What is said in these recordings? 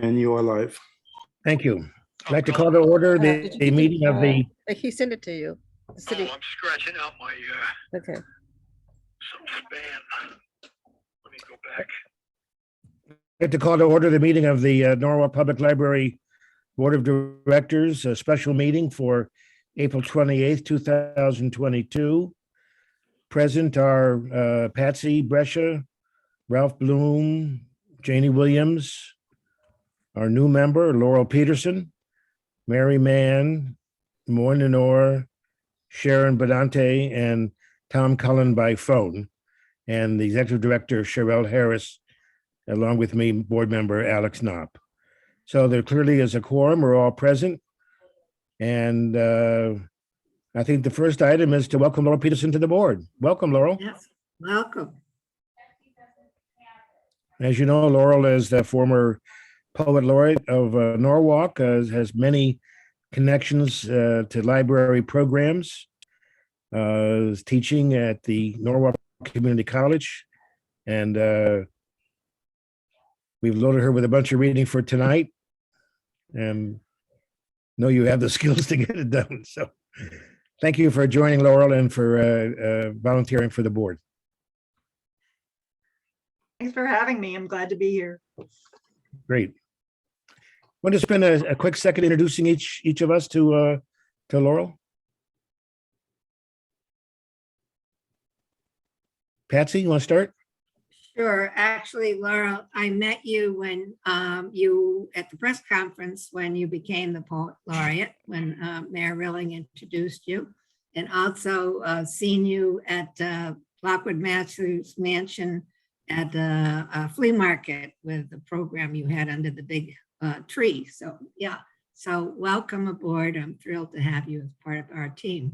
And you are live. Thank you. I'd like to call to order the meeting of the. He sent it to you. The city. Oh, I'm scratching out my Okay. some spam. Let me go back. I'd like to call to order the meeting of the Norwalk Public Library Board of Directors, a special meeting for April 28th, 2022. Present are Patsy Brescia, Ralph Bloom, Janie Williams, our new member, Laurel Peterson, Mary Mann, Moore Nenor, Sharon Bedante, and Tom Cullen by phone, and the Executive Director, Sherelle Harris, along with me, Board Member Alex Knopp. So there clearly is a quorum. We're all present. And I think the first item is to welcome Laurel Peterson to the board. Welcome, Laurel. Yes, welcome. As you know, Laurel is the former poet laureate of Norwalk, has many connections to library programs, is teaching at the Norwalk Community College, and we've loaded her with a bunch of reading for tonight, and know you have the skills to get it done. So thank you for joining, Laurel, and for volunteering for the board. Thanks for having me. I'm glad to be here. Great. Want to spend a quick second introducing each of us to Laurel? Patsy, you want to start? Sure. Actually, Laurel, I met you when you at the press conference when you became the poet laureate, when Mayor Rilling introduced you, and also seen you at Lockwood Matthews Mansion at the flea market with the program you had under the big tree. So yeah, so welcome aboard. I'm thrilled to have you as part of our team.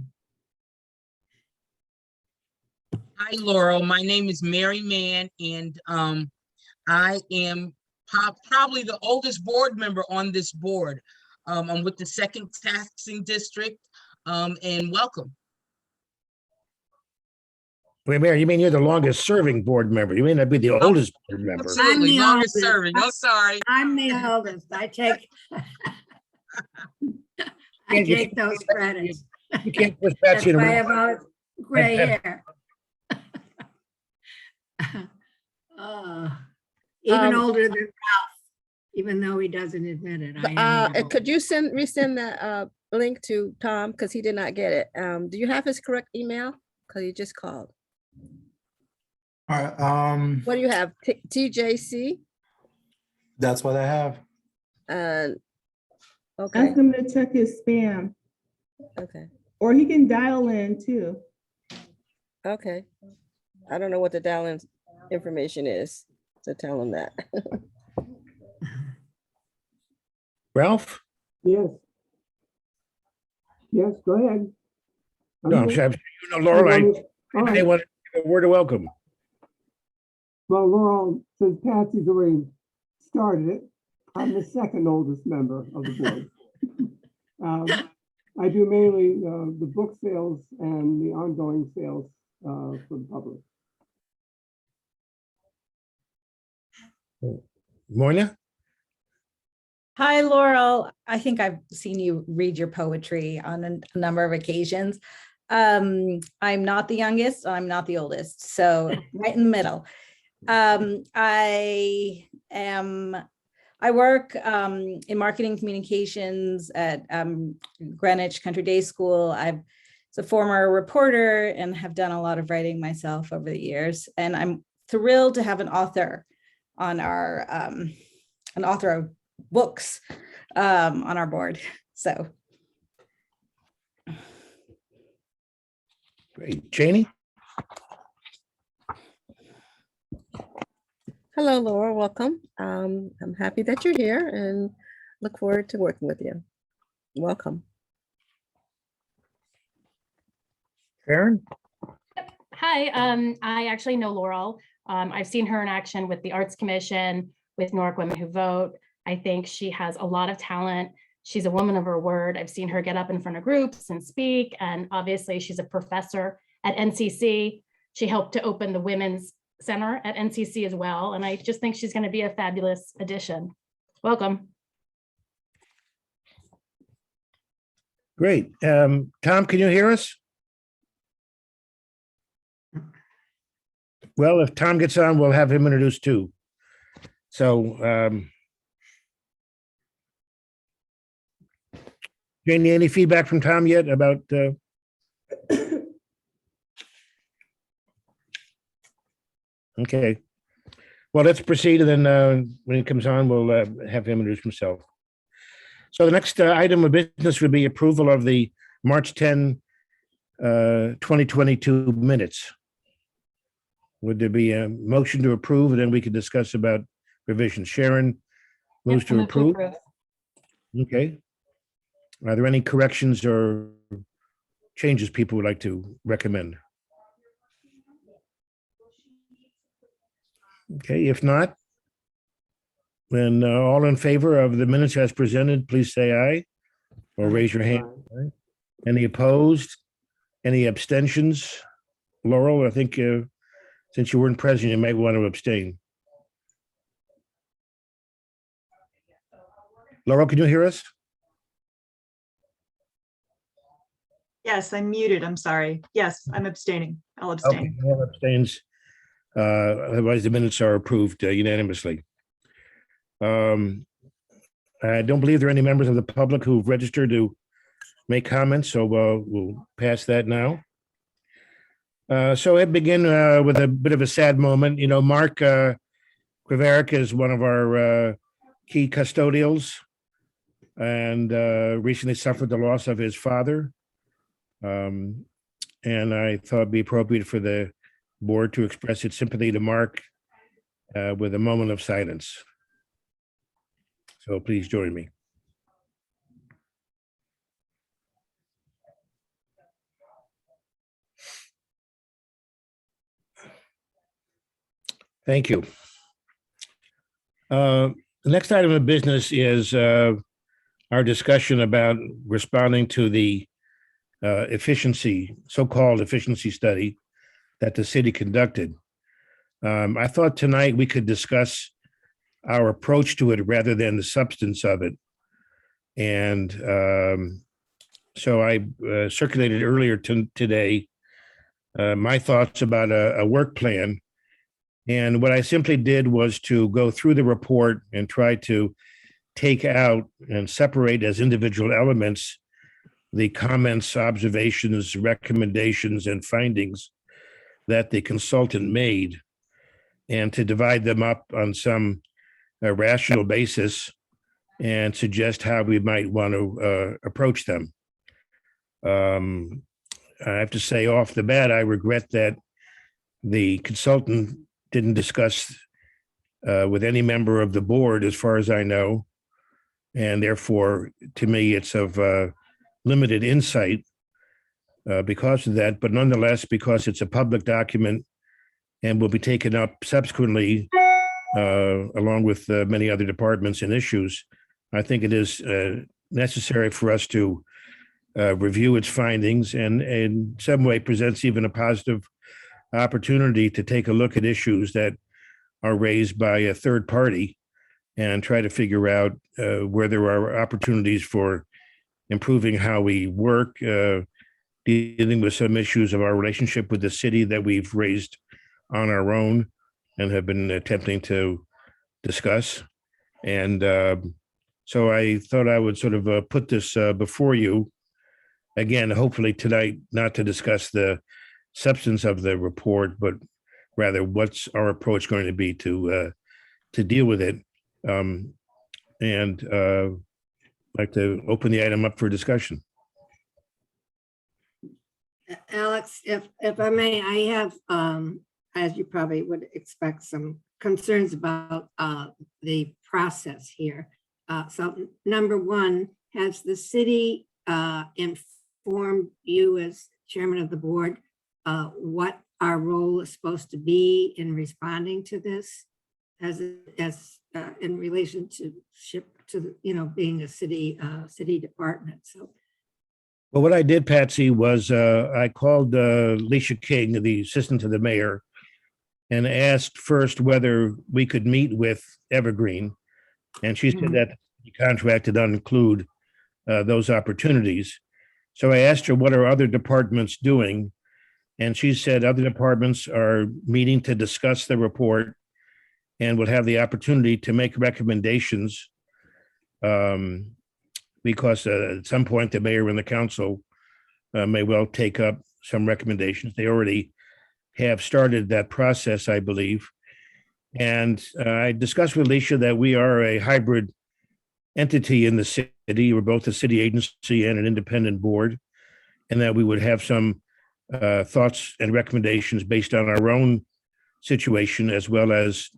Hi, Laurel. My name is Mary Mann, and I am probably the oldest board member on this board. I'm with the 2nd Taxing District, and welcome. Wait, Mayor, you mean you're the longest serving board member? You may not be the oldest board member. Absolutely, the longest oldest. serving. I'm sorry. I'm the oldest. I take those credits. You can't push That's Patsy in why I a have all this gray hair. Even older than Ralph, even though he doesn't admit it. I am Could you resend that link to Tom, because he did not get it? Do you have his correct email? Because he just called. All right. What do you have? TJC? That's what I have. Okay. Ask him to check his spam, Okay. or he can dial in too. Okay. I don't know what the dial-in information is, so tell him that. Ralph? Yes. Yes, go ahead. No, I'm sure you know Laurel. I want to give a word of welcome. Well, Laurel, since Patsy's already started it, I'm the second oldest member of the board. I do mainly the book sales and the ongoing sales for the public. Moina? Hi, Laurel. I think I've seen you read your poetry on a number of occasions. I'm not the youngest, I'm not the oldest, so right in the middle. I work in marketing communications at Greenwich Country Day School. I'm a former reporter and have done a lot of writing myself over the years. And I'm thrilled to have an author on our, an author of books on our board. So. Great. Janie? Hello, Laura, welcome. I'm happy that you're here and look forward to working with you. Welcome. Karen? Hi, I actually know Laurel. I've seen her in action with the Arts Commission, with Norwalk Women Who Vote. I think she has a lot of talent. She's a woman of her word. I've seen her get up in front of groups and speak, and obviously she's a professor at NCC. She helped to open the Women's Center at NCC as well, and I just think she's going to be a fabulous addition. Welcome. Great. Tom, can you hear us? Well, if Tom gets on, we'll have him introduced too. So, Janie, any feedback from Tom yet about? Okay. Well, let's proceed, and then when he comes on, we'll have him introduce himself. So the next item of business would be approval of the March 10, 2022 minutes. Would there be a motion to approve, and then we could discuss about revisions? Sharon moves to approve. Okay. Are there any corrections or changes people would like to recommend? Okay, if not, then all in favor of the minutes as presented, please say aye or raise your hand. Any opposed? Any abstentions? Laurel, I think since you weren't present, you might want to abstain. Laurel, can you hear us? Yes, I'm muted. I'm sorry. Yes, I'm abstaining. I'll Okay, abstain. all abstains. Otherwise, the minutes are approved unanimously. I don't believe there are any members of the public who've registered to make comments, so we'll pass that now. So I begin with a bit of a sad moment. You know, Mark Krivaric is one of our key custodials and recently suffered the loss of his father. And I thought it'd be appropriate for the board to express its sympathy to Mark with a moment of silence. So please join me. Thank you. The next item of business is our discussion about responding to the so-called efficiency study that the city conducted. I thought tonight we could discuss our approach to it rather than the substance of it. And so I circulated earlier today my thoughts about a work plan. And what I simply did was to go through the report and try to take out and separate as individual elements the comments, observations, recommendations, and findings that the consultant made, and to divide them up on some rational basis and suggest how we might want to approach them. I have to say off the bat, I regret that the consultant didn't discuss with any member of the board, as far as I know, and therefore, to me, it's of limited insight because of that, but nonetheless, because it's a public document and will be taken up subsequently along with many other departments and issues, I think it is necessary for us to review its findings and in some way presents even a positive opportunity to take a look at issues that are raised by a third party and try to figure out where there are opportunities for improving how we work, dealing with some issues of our relationship with the city that we've raised on our own and have been attempting to discuss. And so I thought I would sort of put this before you, again, hopefully tonight, not to discuss the substance of the report, but rather what's our approach going to be to deal with it. And I'd like to open the item up for discussion. Alex, if I may, I have, as you probably would expect, some concerns about the process here. So number one, has the city informed you as chairman of the board what our role is supposed to be in responding to this as in relation to being a city department? So well, what I did, Patsy, was I called Leisha King, the assistant to the mayor, and asked first whether we could meet with Evergreen And she said Mhm. that the contract did not include those opportunities. So I asked her, what are other departments doing? And she said other departments are meeting to discuss the report and will have the opportunity to make recommendations, because at some point the mayor and the council may well take up some recommendations. They already have started that process, I believe. And I discussed with Alicia that we are a hybrid entity in the city. We're both a city agency and an independent board, and that we would have some thoughts and recommendations based on our own situation, as well as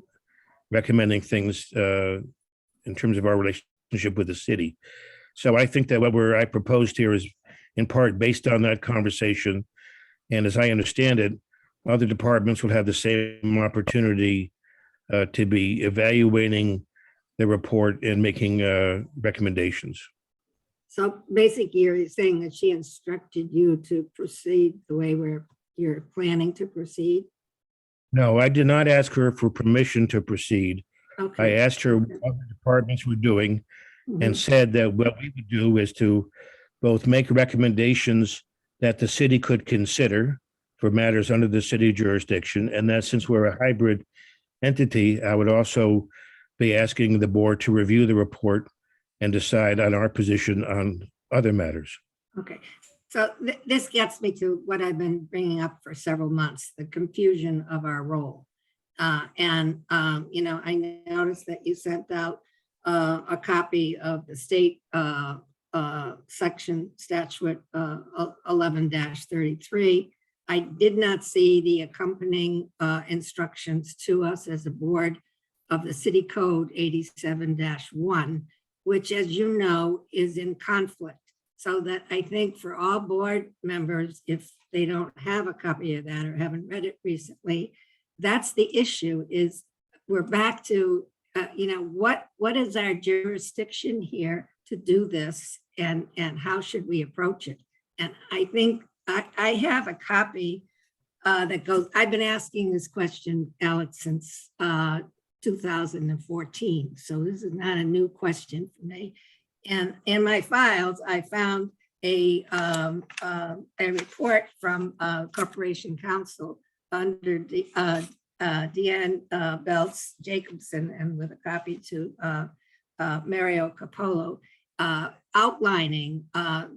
recommending things in terms of our relationship with the city. So I think that what I proposed here is in part based on that conversation. And as I understand it, other departments will have the same opportunity to be evaluating the report and making recommendations. So basically, you're saying that she instructed you to proceed the way you're planning to proceed? No, I did not ask her for permission to proceed. I Okay. asked her what other departments were doing and Mhm. said that what we would do is to both make recommendations that the city could consider for matters under the city jurisdiction, and that since we're a hybrid entity, I would also be asking the board to review the report and decide on our position on other matters. Okay, so this gets me to what I've been bringing up for several months, the confusion of our role. I noticed that you sent out a copy of the state section statute 11-33. I did not see the accompanying instructions to us as a board of the city code 87-1, which, as you know, is in conflict. So that I think for all board members, if they don't have a copy of that or haven't read it recently, that's the issue. Is we're back to what is our jurisdiction here to do this, and how should we approach it? And I think I have a copy that goes. I've been asking this question, Alex, since 2014. So this is not a new question for me. And in my files, I found a report from Corporation Counsel under Deanne Belts Jacobson, and with a copy to Mario Capolo, outlining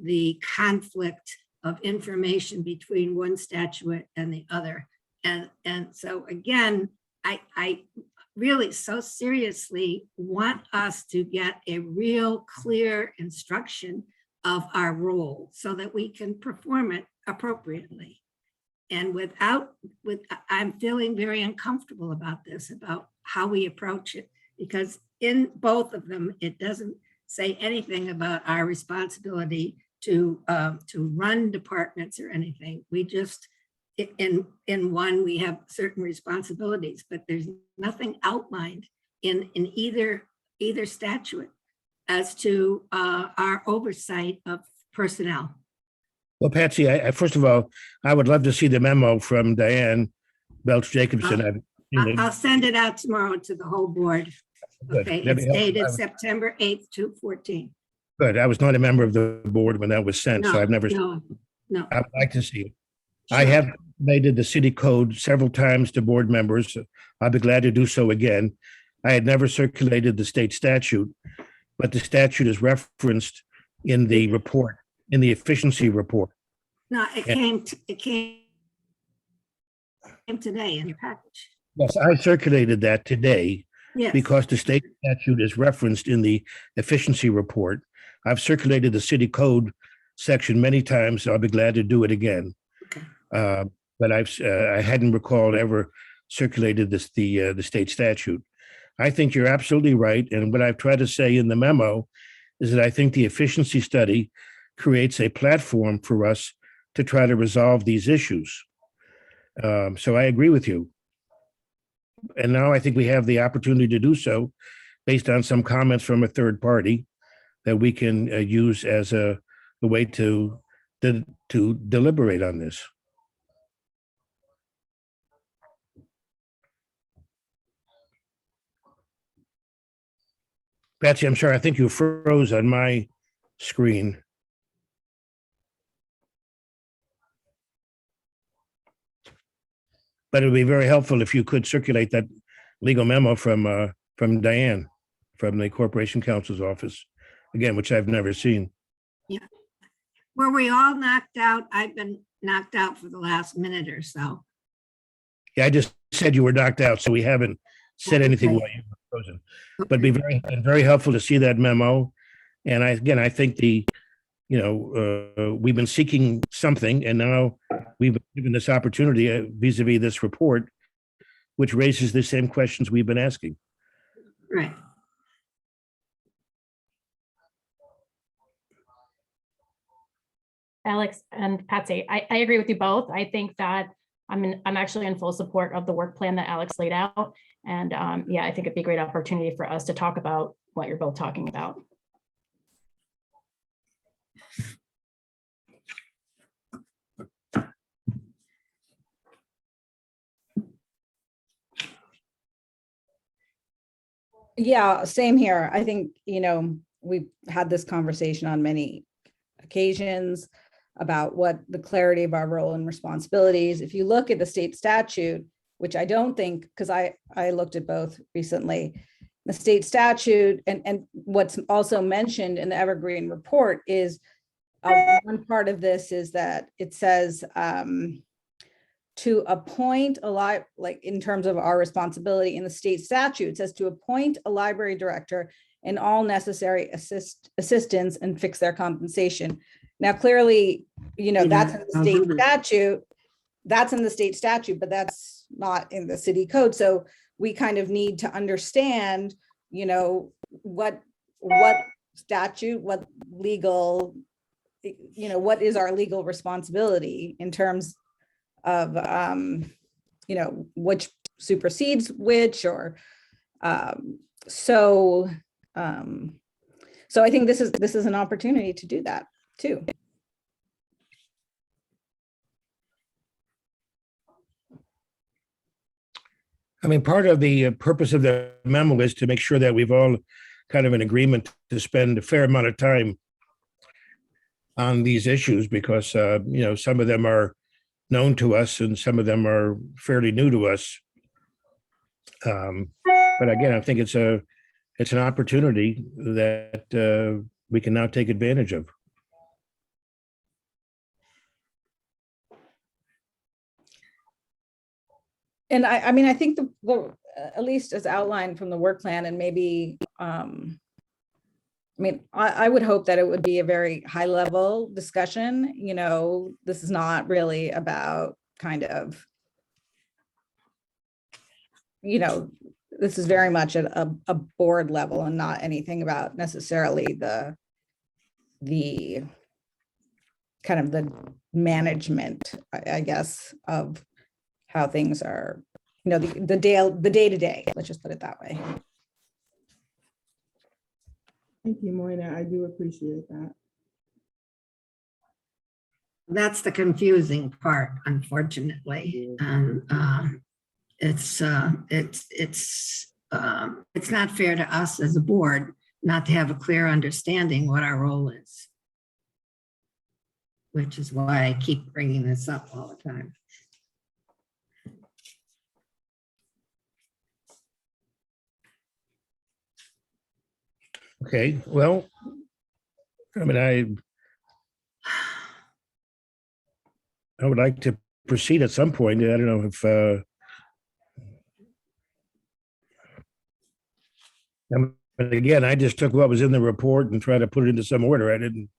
the conflict of information between one statute and the other. And so again, I really so seriously want us to get a real clear instruction of our role so that we can perform it appropriately. And I'm feeling very uncomfortable about this, about how we approach it, because in both of them, it doesn't say anything about our responsibility to run departments or anything. We just, in one, we have certain responsibilities, but there's nothing outlined in either statute as to our oversight of personnel. Well, Patsy, first of all, I would love to see the memo from Diane Belch Jacobson. I'll send it out tomorrow to the whole board. Good. Okay, That'd be it's helpful. dated September 8th, 2014. Good. I was not a member of the board when that was sent, so I've never. No. I would like to see it. Sure. I have made the city code several times to board members. I'll be glad to do so again. I had never circulated the state statute, but the statute is referenced in the report, in the efficiency report. No, it came today in your package. Yes, I circulated that today Yes. because the state statute is referenced in the efficiency report. I've circulated the city code section many times, so I'll be glad to do it again. Okay. But I hadn't recalled ever circulated the state statute. I think you're absolutely right. And what I've tried to say in the memo is that I think the efficiency study creates a platform for us to try to resolve these issues. So I agree with you. And now I think we have the opportunity to do so based on some comments from a third party that we can use as a way to deliberate on this. Betsy, I'm sorry, I think you froze on my screen. But it would be very helpful if you could circulate that legal memo from Diane, from the Corporation Counsel's office, again, which I've never seen. Were we all knocked out? I've been knocked out for the last minute or so. Yeah, I just said you were knocked out, so we haven't said anything Okay. while you were frozen. But be very helpful to see that memo. And I think we've been seeking something, and now we've been given this opportunity vis-a-vis this report, which raises the same questions we've been asking. Right. Alex and Patsy, I agree with you both. I think that I'm actually in full support of the work plan that Alex laid out. And yeah, I think it'd be a great opportunity for us to talk about what you're both talking about. Yeah, same here. I think, we've had this conversation on many occasions about what the clarity of our role and responsibilities. If you look at the state statute, which I don't think, because I looked at both recently, the state statute and what's also mentioned in the Evergreen report is one part of this is that it says to appoint like in terms of our responsibility in the state statute, it says to appoint a library director and all necessary assistants and fix their compensation. Now, clearly, that's in the state statute. That's in the state statute, but that's not in the city code. So we kind of need to understand, what statute, what legal, what is our legal responsibility in terms of, which supersedes which, or so I think this is an opportunity to do that too. I mean, part of the purpose of the memo is to make sure that we've all kind of in agreement to spend a fair amount of time on these issues because, some of them are known to us and some of them are fairly new to us. But again, I think it's an opportunity that we can now take advantage of. And I think the at least as outlined from the work plan, and maybe I would hope that it would be a very high level discussion. This is not really about kind of, this is very much at a board level and not anything about necessarily the kind of the management, I guess, of how things are, the day to day, let's just put it that way. Thank you, Moina. I do appreciate that. That's the confusing part, unfortunately. It's not fair to us as a board not to have a clear understanding what our role is, which is why I keep bringing this up all the time. Okay, well, I would like to proceed at some point. I don't know if but again, I just took what was in the report and tried to put it into some order. I didn't,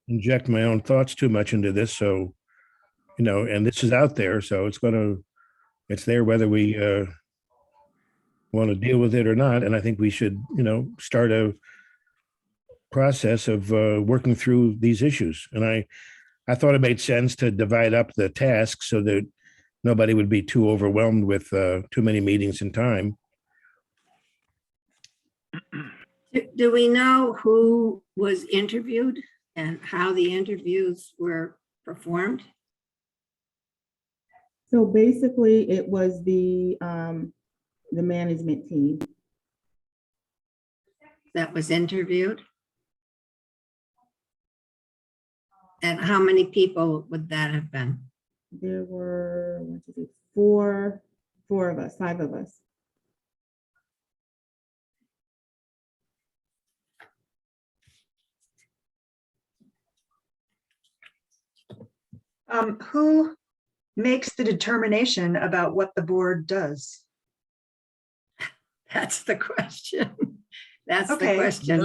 inject my own thoughts too much into this. So, and this is out there, so it's there whether we want to deal with it or not. And I think we should, start a process of working through these issues. And I thought it made sense to divide up the tasks so that nobody would be too overwhelmed with too many meetings in time. Do we know who was interviewed and how the interviews were performed? So basically, it was the management team. That was interviewed? And how many people would that have been? There were 4 of us, 5 of us. Who makes the determination about what the board does? That's the question. That's the Okay. question.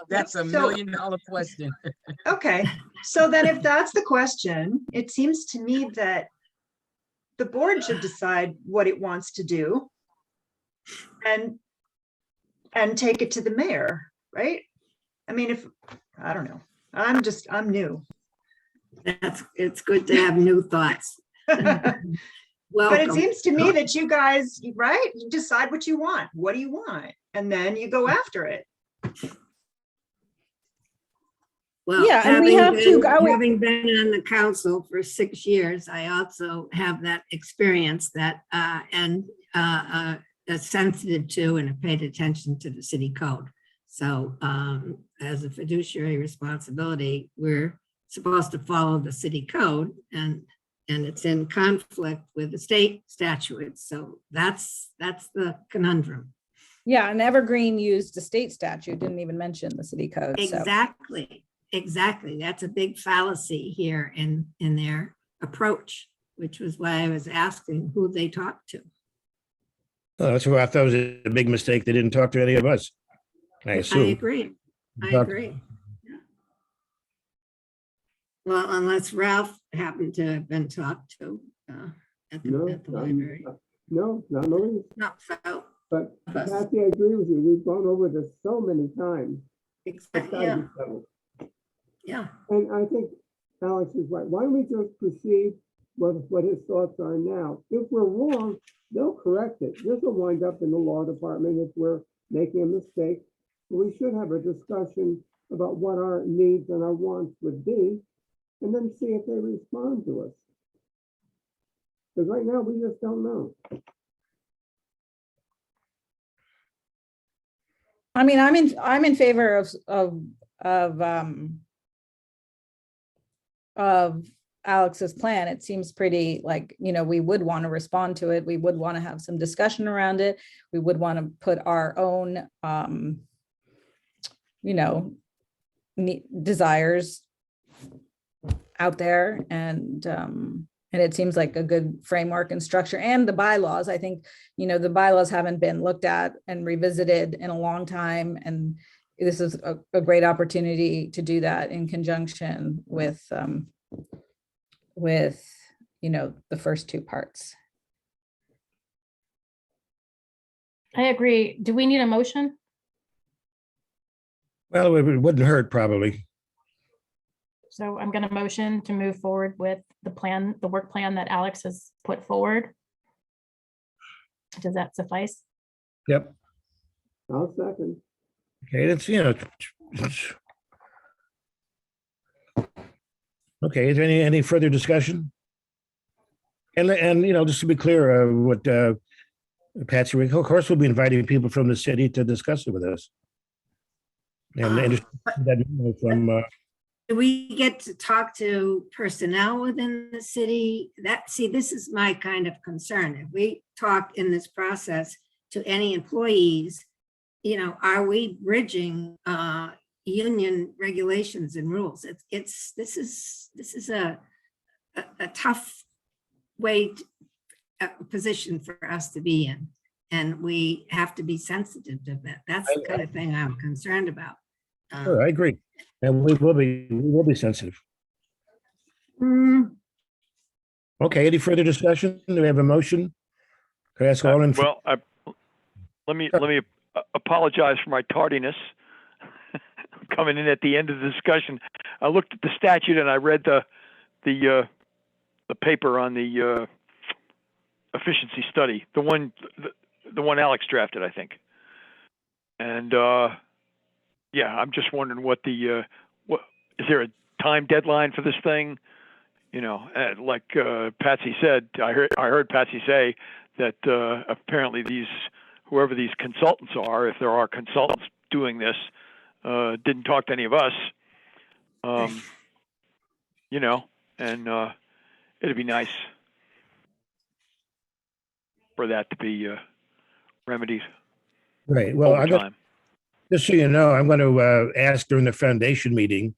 That's a So- $1,000,000 question. Okay, so then if that's the question, it seems to me that the board should decide what it wants to do and take it to the mayor, right? I mean, I don't know, I'm new. It's good to have new thoughts. But it Welcome. seems to me that you guys, right, you decide what you want. What do you want? And then you go after it. Well, Yeah, and we have to go- having been on the council for 6 years, I also have that experience that, sensitive to and have paid attention to the city code. So as a fiduciary responsibility, we're supposed to follow the city code, and it's in conflict with the state statutes. So that's the conundrum. Yeah, and Evergreen used the state statute, didn't even mention the city code. So Exactly. That's a big fallacy here in their approach, which was why I was asking who they talked to. Oh, that's why I thought it was a big mistake. They didn't talk to any of us. I I assume. agree. I Talk- agree. Yeah. Well, unless Ralph happened to have been talked to at the library. No, not really. No, so, But Yes. Kathy, I agree with you. We've gone over this so many times. yeah, yeah. And I think Alex is right. Why don't we just proceed with what his thoughts are now? If we're wrong, they'll correct it. This will wind up in the law department if we're making a mistake. We should have a discussion about what our needs and our wants would be, and then see if they respond to us. Because right now, we just don't know. I mean, I'm in favor of Alex's plan. It seems pretty like, we would want to respond to it. We would want to have some discussion around it. We would want to put our own, desires out there, and it seems like a good framework and structure. And the bylaws, I think, the bylaws haven't been looked at and revisited in a long time, and this is a great opportunity to do that in conjunction with the first 2 parts. I agree. Do we need a motion? Well, it wouldn't hurt probably. So I'm going to motion to move forward with the plan, the work plan that Alex has put forward. Does that suffice? Yep. I'll second. Okay, okay, is there any further discussion? And just to be clear, what Patsy, of course, we'll be inviting people from the city to discuss it with us. And from Do we get to talk to personnel within the city? This is my kind of concern. If we talk in this process to any employees, are we bridging union regulations and rules? This is a tough position for us to be in, and we have to be sensitive to that. That's the kind of thing I'm concerned about. Sure, I agree. And we will be sensitive. Okay, any further discussion? Do we have a motion? Could I ask all in? Well, let me apologize for my tardiness. Coming in at the end of the discussion, I looked at the statute and I read the paper on the efficiency study, the one Alex drafted, I think. And yeah, I'm just wondering what is there a time deadline for this thing? Like Patsy said, I heard Patsy say that apparently these whoever these consultants are, if there are consultants doing this, didn't talk to any of us. You know, and it'd be nice for that to be remedied Right. Well, over time. just so you know, I'm going to ask during the foundation meeting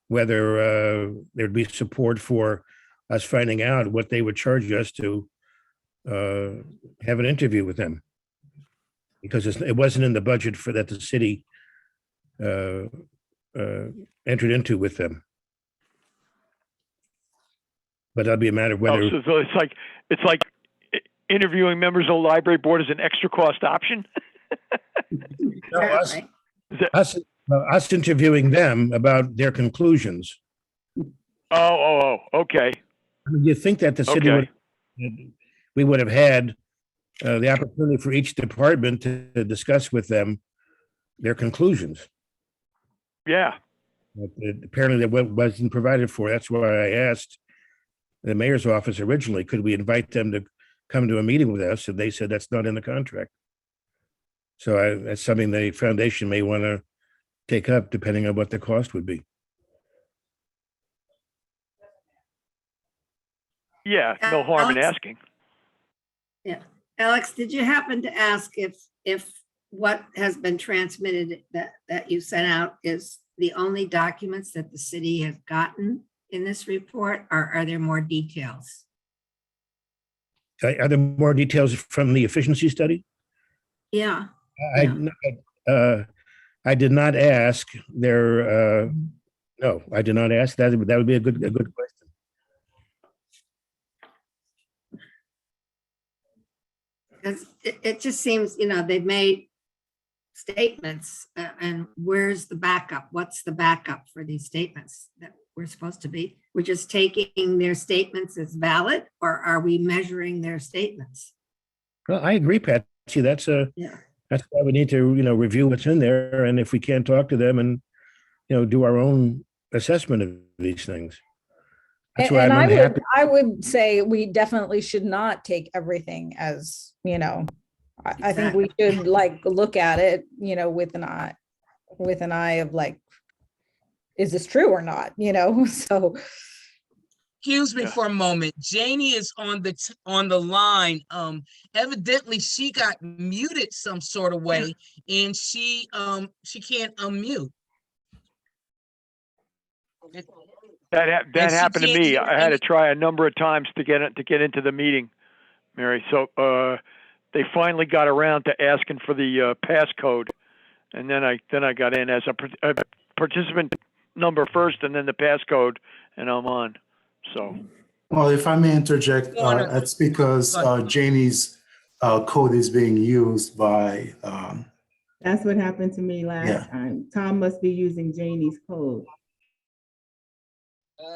whether there'd be support for us finding out what they would charge us to have an interview with them. Because it wasn't in the budget for that the city entered into with them. But that'll be a matter of whether. Oh, so it's like interviewing members of the library board is an extra cost option. No, us, Exactly. us interviewing them about their conclusions. Okay. I mean, you think that the city Okay. we would have had the opportunity for each department to discuss with them their conclusions. Yeah. But apparently that wasn't provided for. That's why I asked the mayor's office originally, could we invite them to come to a meeting with us? And they said that's not in the contract. So that's something the foundation may want to take up depending on what the cost would be. Yeah. No harm in Alex? asking. Alex, did you happen to ask if what has been transmitted that you sent out is the only documents that the city has gotten in this report, or are there more details? Are there more details from the efficiency study? Yeah. I did not ask their, no, I did not ask that. That would be a good question. Because it just seems, they've made statements, and where's the backup? What's the backup for these statements that we're supposed to be? We're just taking their statements as valid, or are we measuring their statements? Well, I agree, Patsy. That's why we need to, review what's in there. And if we can't talk to them and, do our own assessment of these things. That's why I'm happy. I would say we definitely should not take everything as, I think we should look at it, with an eye of is this true or not? So. Excuse me for a moment. Janie is on the line. Evidently she got muted some sort of way, and she can't unmute. That happened to me. I had to and- try a number of times to get into the meeting, Mary. So they finally got around to asking for the passcode, and then I got in as a participant number first, and then the passcode, and I'm on. So. Well, if I may interject, that's because Janie's code is being used by. That's what happened to me last time. Tom must be using Janie's code.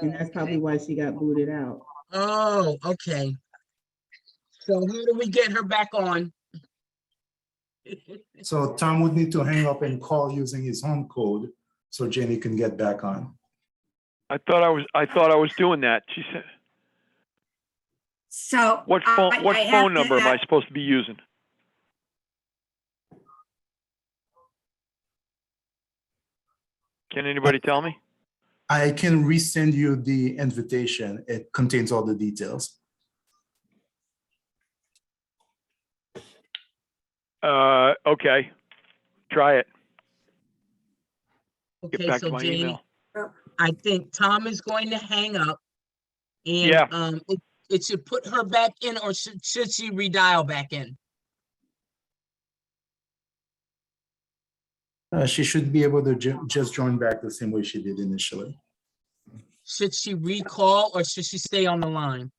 And that's probably why she got booted out. Oh, okay. So how do we get her back on? So Tom would need to hang up and call using his home code so Janie can get back on. I thought I was doing that. She said. So What phone number am I supposed to be using? Can anybody tell me? I can resend you the invitation. It contains all the details. Okay. Try it. Get Okay, back so to my Janie, email. I think Tom is going to hang up. And it should put her back in, or should she redial back in? She should be able to just join back the same way she did initially. Should she recall, or should she stay on the line?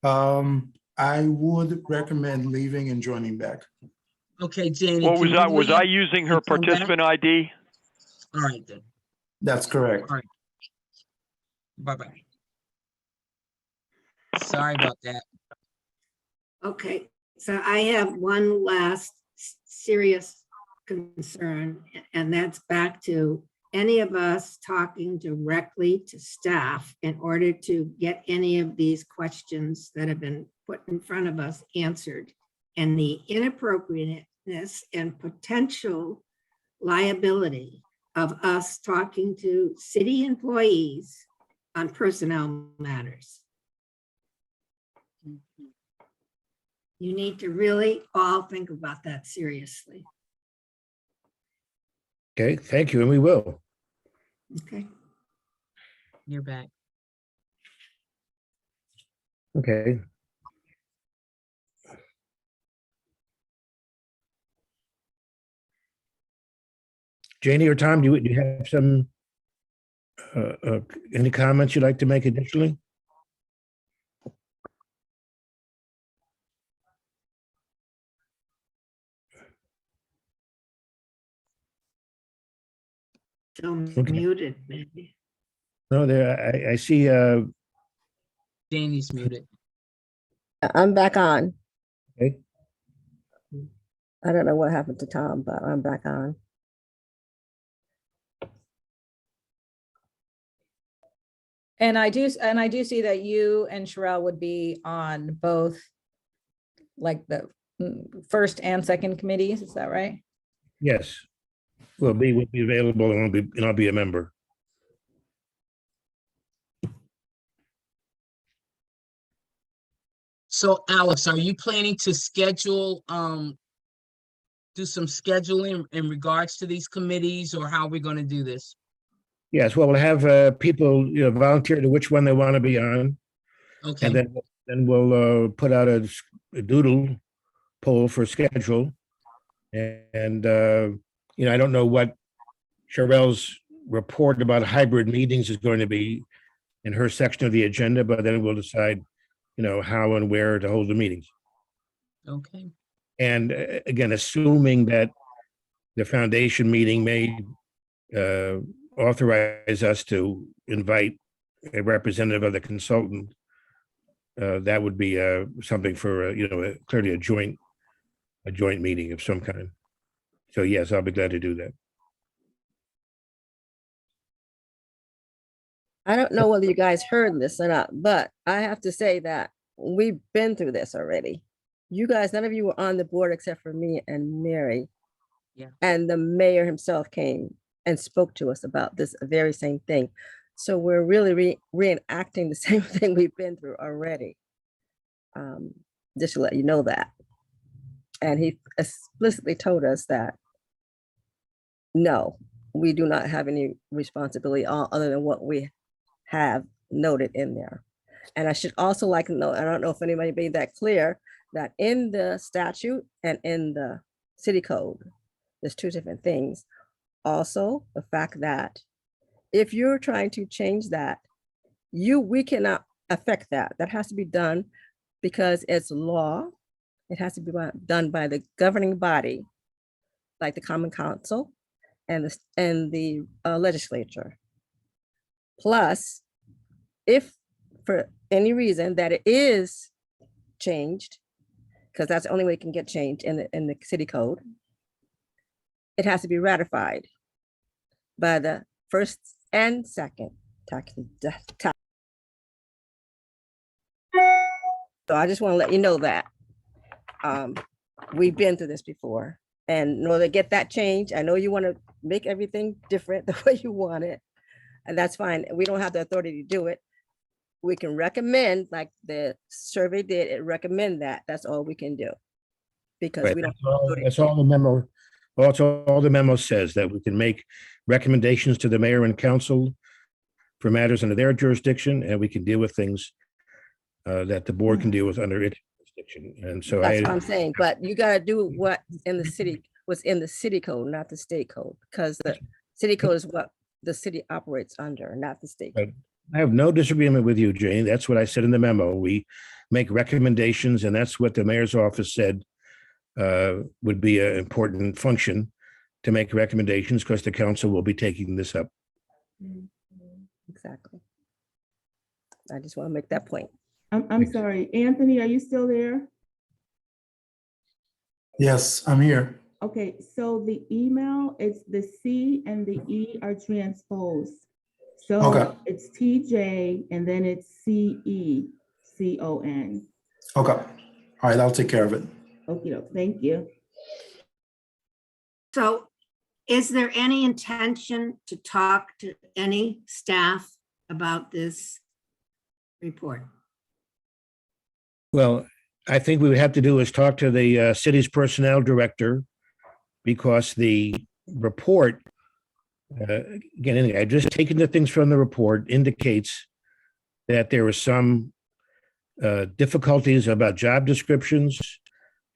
I would recommend leaving and joining back. Okay, Janie. What was can I? you Was leave I using her and come back? participant ID? All right, then. That's correct. All right. Bye-bye. Sorry about that. Okay, so I have one last serious concern, and that's back to any of us talking directly to staff in order to get any of these questions that have been put in front of us answered and the inappropriateness and potential liability of us talking to city employees on personnel matters. You need to really all think about that seriously. Okay, thank you, and we will. Okay. You're back. Okay. Janie or Tom, do you have some, any comments you'd like to make additionally? Still Okay. muted, maybe. No, there, I see, Janie's muted. I'm back on. okay. I don't know what happened to Tom, but I'm back on. And I do see that you and Sherelle would be on both, like the first and second committees, is that right? Yes. Will be available and I'll be a member. So Alex, are you planning to schedule, do some scheduling in regards to these committees, or how are we going to do this? Yes, well, we'll have people, volunteer to which one they want to be on. Okay, And then we'll put out a doodle poll for schedule. And, I don't know what Cheryl's report about hybrid meetings is going to be in her section of the agenda, but then we'll decide, how and where to hold the meetings. okay, And again, assuming that the foundation meeting may authorize us to invite a representative of the consultant, that would be something for, clearly a joint meeting of some kind. So yes, I'll be glad to do that. I don't know whether you guys heard this or not, but I have to say that we've been through this already. You guys, none of you were on the board except for me and Mary. Yeah. And the mayor himself came and spoke to us about this very same thing. So we're really reenacting the same thing we've been through already. Just to let you know that. And he explicitly told us that, no, we do not have any responsibility other than what we have noted in there. And I should also like to know, I don't know if anybody made that clear, that in the statute and in the city code, there's two different things. Also, the fact that if you're trying to change that, we cannot affect that. That has to be done because it's law. It has to be done by the governing body, like the Common Council and the legislature. Plus, if for any reason that it is changed, because that's the only way it can get changed in the city code, it has to be ratified by the first and second tax. So I just want to let you know that we've been through this before, and in order to get that change, I know you want to make everything different the way you want it, and that's fine. We don't have the authority to do it. We can recommend, like the survey did, it recommend that. That's all we can do. Because Right, we don't. that's all the memo. Also, all the memo says that we can make recommendations to the mayor and council for matters under their jurisdiction, and we can deal with things that the board can deal with under its jurisdiction. And so That's what I'm saying, but you gotta do what's in the city code, not the state code, because the city code is what the city operates under, not the state. Right. I have no disagreement with you, Jane. That's what I said in the memo. We make recommendations, and that's what the mayor's office said would be an important function, to make recommendations, because the council will be taking this up. Exactly. I just want to make that point. I'm sorry, Anthony, are you still there? Yes, I'm here. Okay, so the email, it's the C and the E are transposed. So Okay. it's TJ and then it's CECON. Okay. All right, I'll take care of it. Okay, thank you. So is there any intention to talk to any staff about this report? Well, I think we would have to do is talk to the city's personnel director, because the report, again, anyway, I've just taken the things from the report, indicates that there were some difficulties about job descriptions,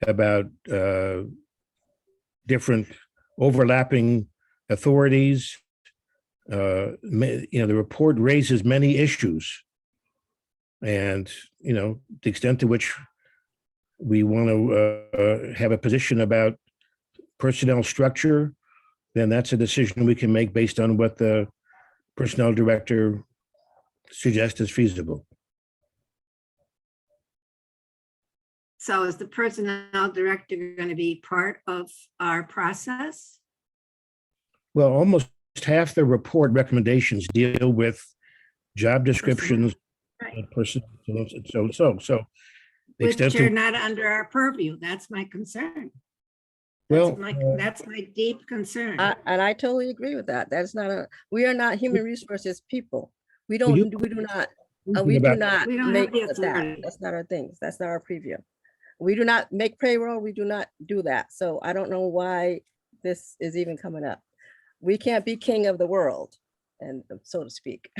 about different overlapping authorities. The report raises many issues. And, the extent to which we want to have a position about personnel structure, then that's a decision we can make based on what the personnel director suggests is feasible. So is the personnel director going to be part of our process? Well, almost half the report recommendations deal with job descriptions Right. and personnel. So the Which extent are to, not under our purview. That's my concern. well, That's my deep concern. And I totally agree with that. We are not human resources people. We do not We don't have make the that. authority. That's not our things. That's not our preview. We do not make payroll. We do not do that. So I don't know why this is even coming up. We can't be king of the world, and so to speak.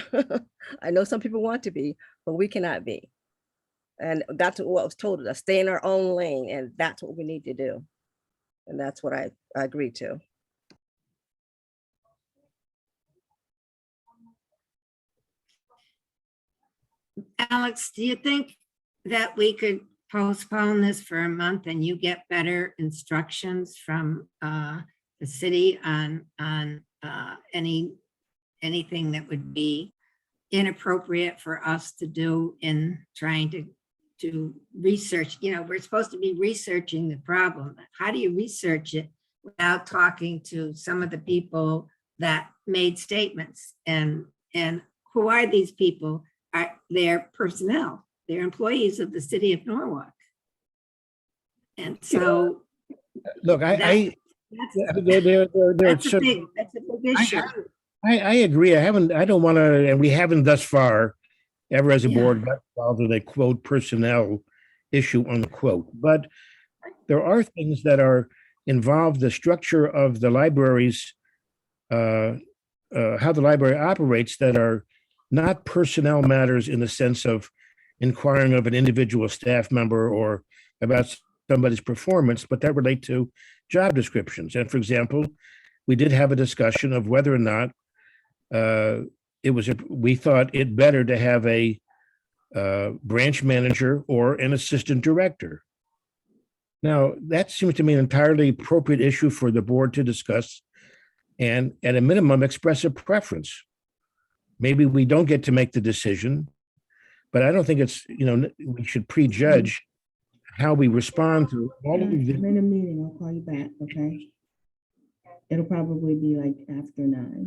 I know some people want to be, but we cannot be. And that's what was told us, stay in our own lane, and that's what we need to do. And that's what I agree to. Alex, do you think that we could postpone this for a month and you get better instructions from the city on anything that would be inappropriate for us to do in trying to research? We're supposed to be researching the problem. How do you research it without talking to some of the people that made statements? And who are these people? They're personnel, they're employees of the city of Norwalk. And so look, that's a big issue. I agree. I don't want to, and we haven't thus far ever as a board got involved with a quote personnel issue unquote. But there are things that are involved, the structure of the libraries, how the library operates, that are not personnel matters in the sense of inquiring of an individual staff member or about somebody's performance, but that relate to job descriptions. And for example, we did have a discussion of whether or not we thought it better to have a branch manager or an assistant director. Now, that seems to me an entirely appropriate issue for the board to discuss and at a minimum express a preference. Maybe we don't get to make the decision, but I don't think it's, we should prejudge how we respond to all of I'm the. in a meeting, I'll call you back, okay? It'll probably be like after 9.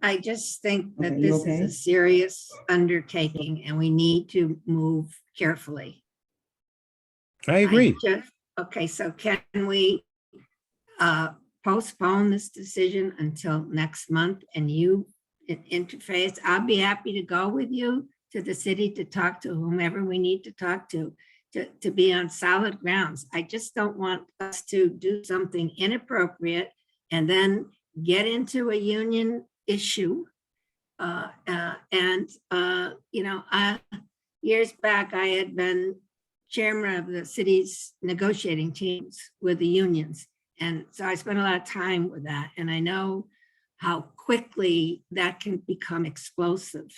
I just think that Okay, you this is okay? a serious undertaking and we need to move carefully. I agree. Okay, so can we postpone this decision until next month and you interface? I'll be happy to go with you to the city to talk to whomever we need to talk to be on solid grounds. I just don't want us to do something inappropriate and then get into a union issue. Years back, I had been chairman of the city's negotiating teams with the unions. And so I spent a lot of time with that. And I know how quickly that can become explosive.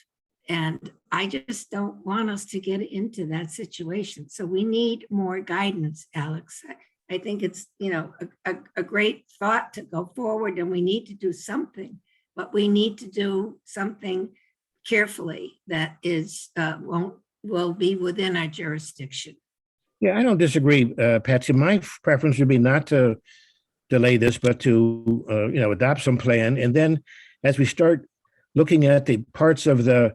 And I just don't want us to get into that situation. So we need more guidance, Alex. I think it's, a great thought to go forward and we need to do something, but we need to do something carefully that will be within our jurisdiction. Yeah, I don't disagree, Patsy. My preference would be not to delay this, but to, adopt some plan. And then as we start looking at the parts of the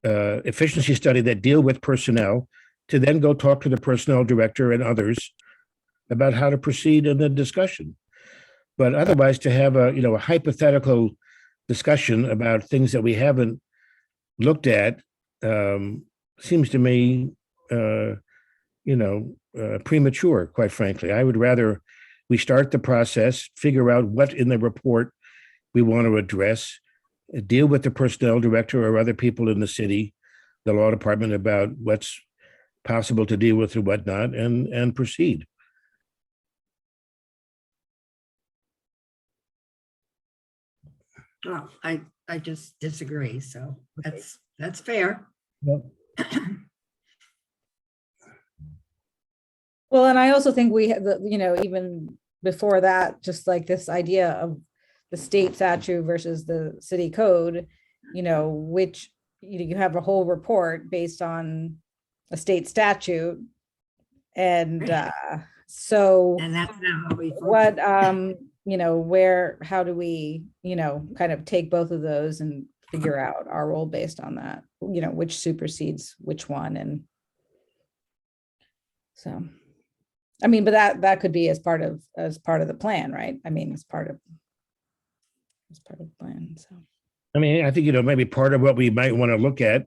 efficiency study that deal with personnel, to then go talk to the personnel director and others about how to proceed in the discussion. But otherwise, to have a hypothetical discussion about things that we haven't looked at seems to me, premature, quite frankly. I would rather we start the process, figure out what in the report we want to address, deal with the personnel director or other people in the city, the law department, about what's possible to deal with and whatnot, and proceed. Well, I just disagree, so that's fair. Well, Well, and I also think we have even before that, just like this idea of the state statute versus the city code, which you have a whole report based on a state statute. And so And that's not how we. what, how do we, kind of take both of those and figure out our role based on that, which supersedes which one. And so, I mean, but that could be as part of the plan, right? I mean, as part of the plan. So, I mean, I think, maybe part of what we might want to look at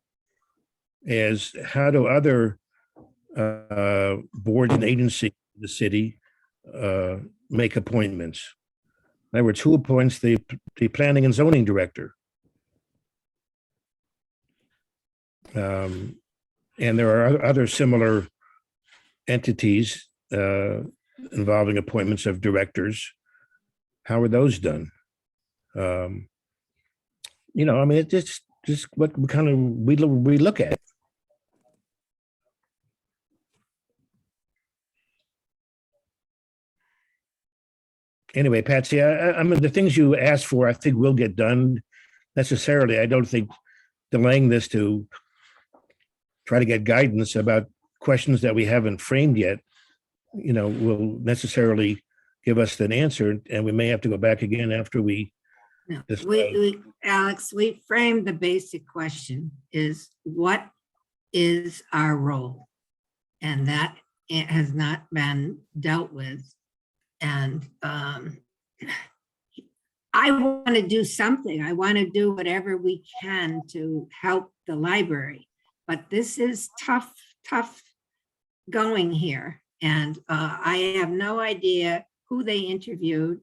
is how do other boards and agencies in the city make appointments. There were 2 appoints the planning and zoning director. And there are other similar entities involving appointments of directors. How are those done? I mean, it's just what kind of we look at. Anyway, Patsy, I mean, the things you asked for, I think will get done necessarily. I don't think delaying this to try to get guidance about questions that we haven't framed yet, will necessarily give us an answer, and we may have to go back again after we. No, Alex, we framed the basic question is, what is our role? And that has not been dealt with. And I want to do something. I want to do whatever we can to help the library. But this is tough going here. And I have no idea who they interviewed,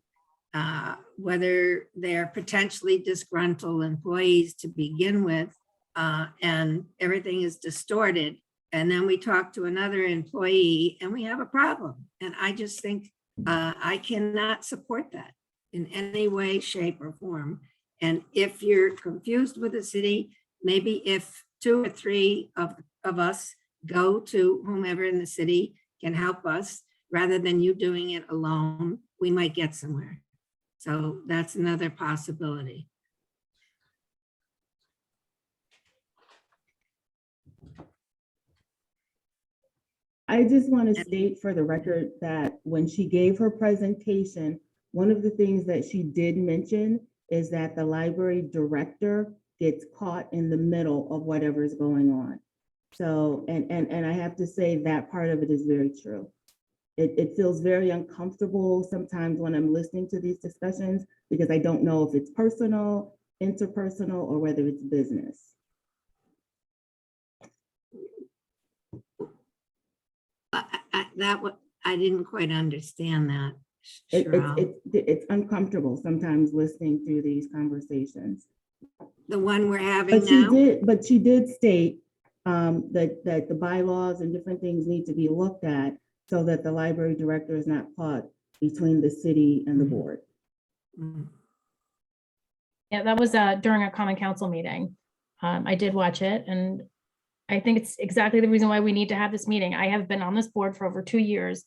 whether they're potentially disgruntled employees to begin with, and everything is distorted. And then we talk to another employee and we have a problem. And I just think I cannot support that in any way, shape, or form. And if you're confused with the city, maybe if 2 or 3 of us go to whomever in the city can help us, rather than you doing it alone, we might get somewhere. So that's another possibility. I just want to state for the record that when she gave her presentation, one of the things that she did mention is that the library director gets caught in the middle of whatever's going on. So, and I have to say that part of it is very true. It feels very uncomfortable sometimes when I'm listening to these discussions, because I don't know if it's personal, interpersonal, or whether it's business. I didn't quite understand that. It's uncomfortable sometimes listening through these conversations. The one we're having now? But she did state that the bylaws and different things need to be looked at so that the library director is not caught between the city and the board. Yeah, that was during a common council meeting. I did watch it, and I think it's exactly the reason why we need to have this meeting. I have been on this board for over 2 years,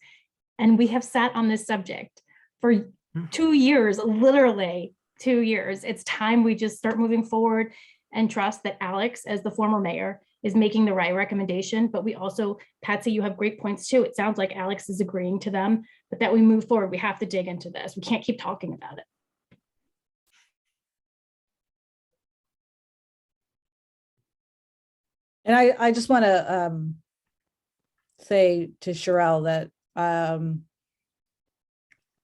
and we have sat on this subject for 2 years, literally 2 years. It's time we just start moving forward and trust that Alex, as the former mayor, is making the right recommendation. But we also, Patsy, you have great points too. It sounds like Alex is agreeing to them, but that we move forward, we have to dig into this. We can't keep talking about it. and I just want to say to Sherelle that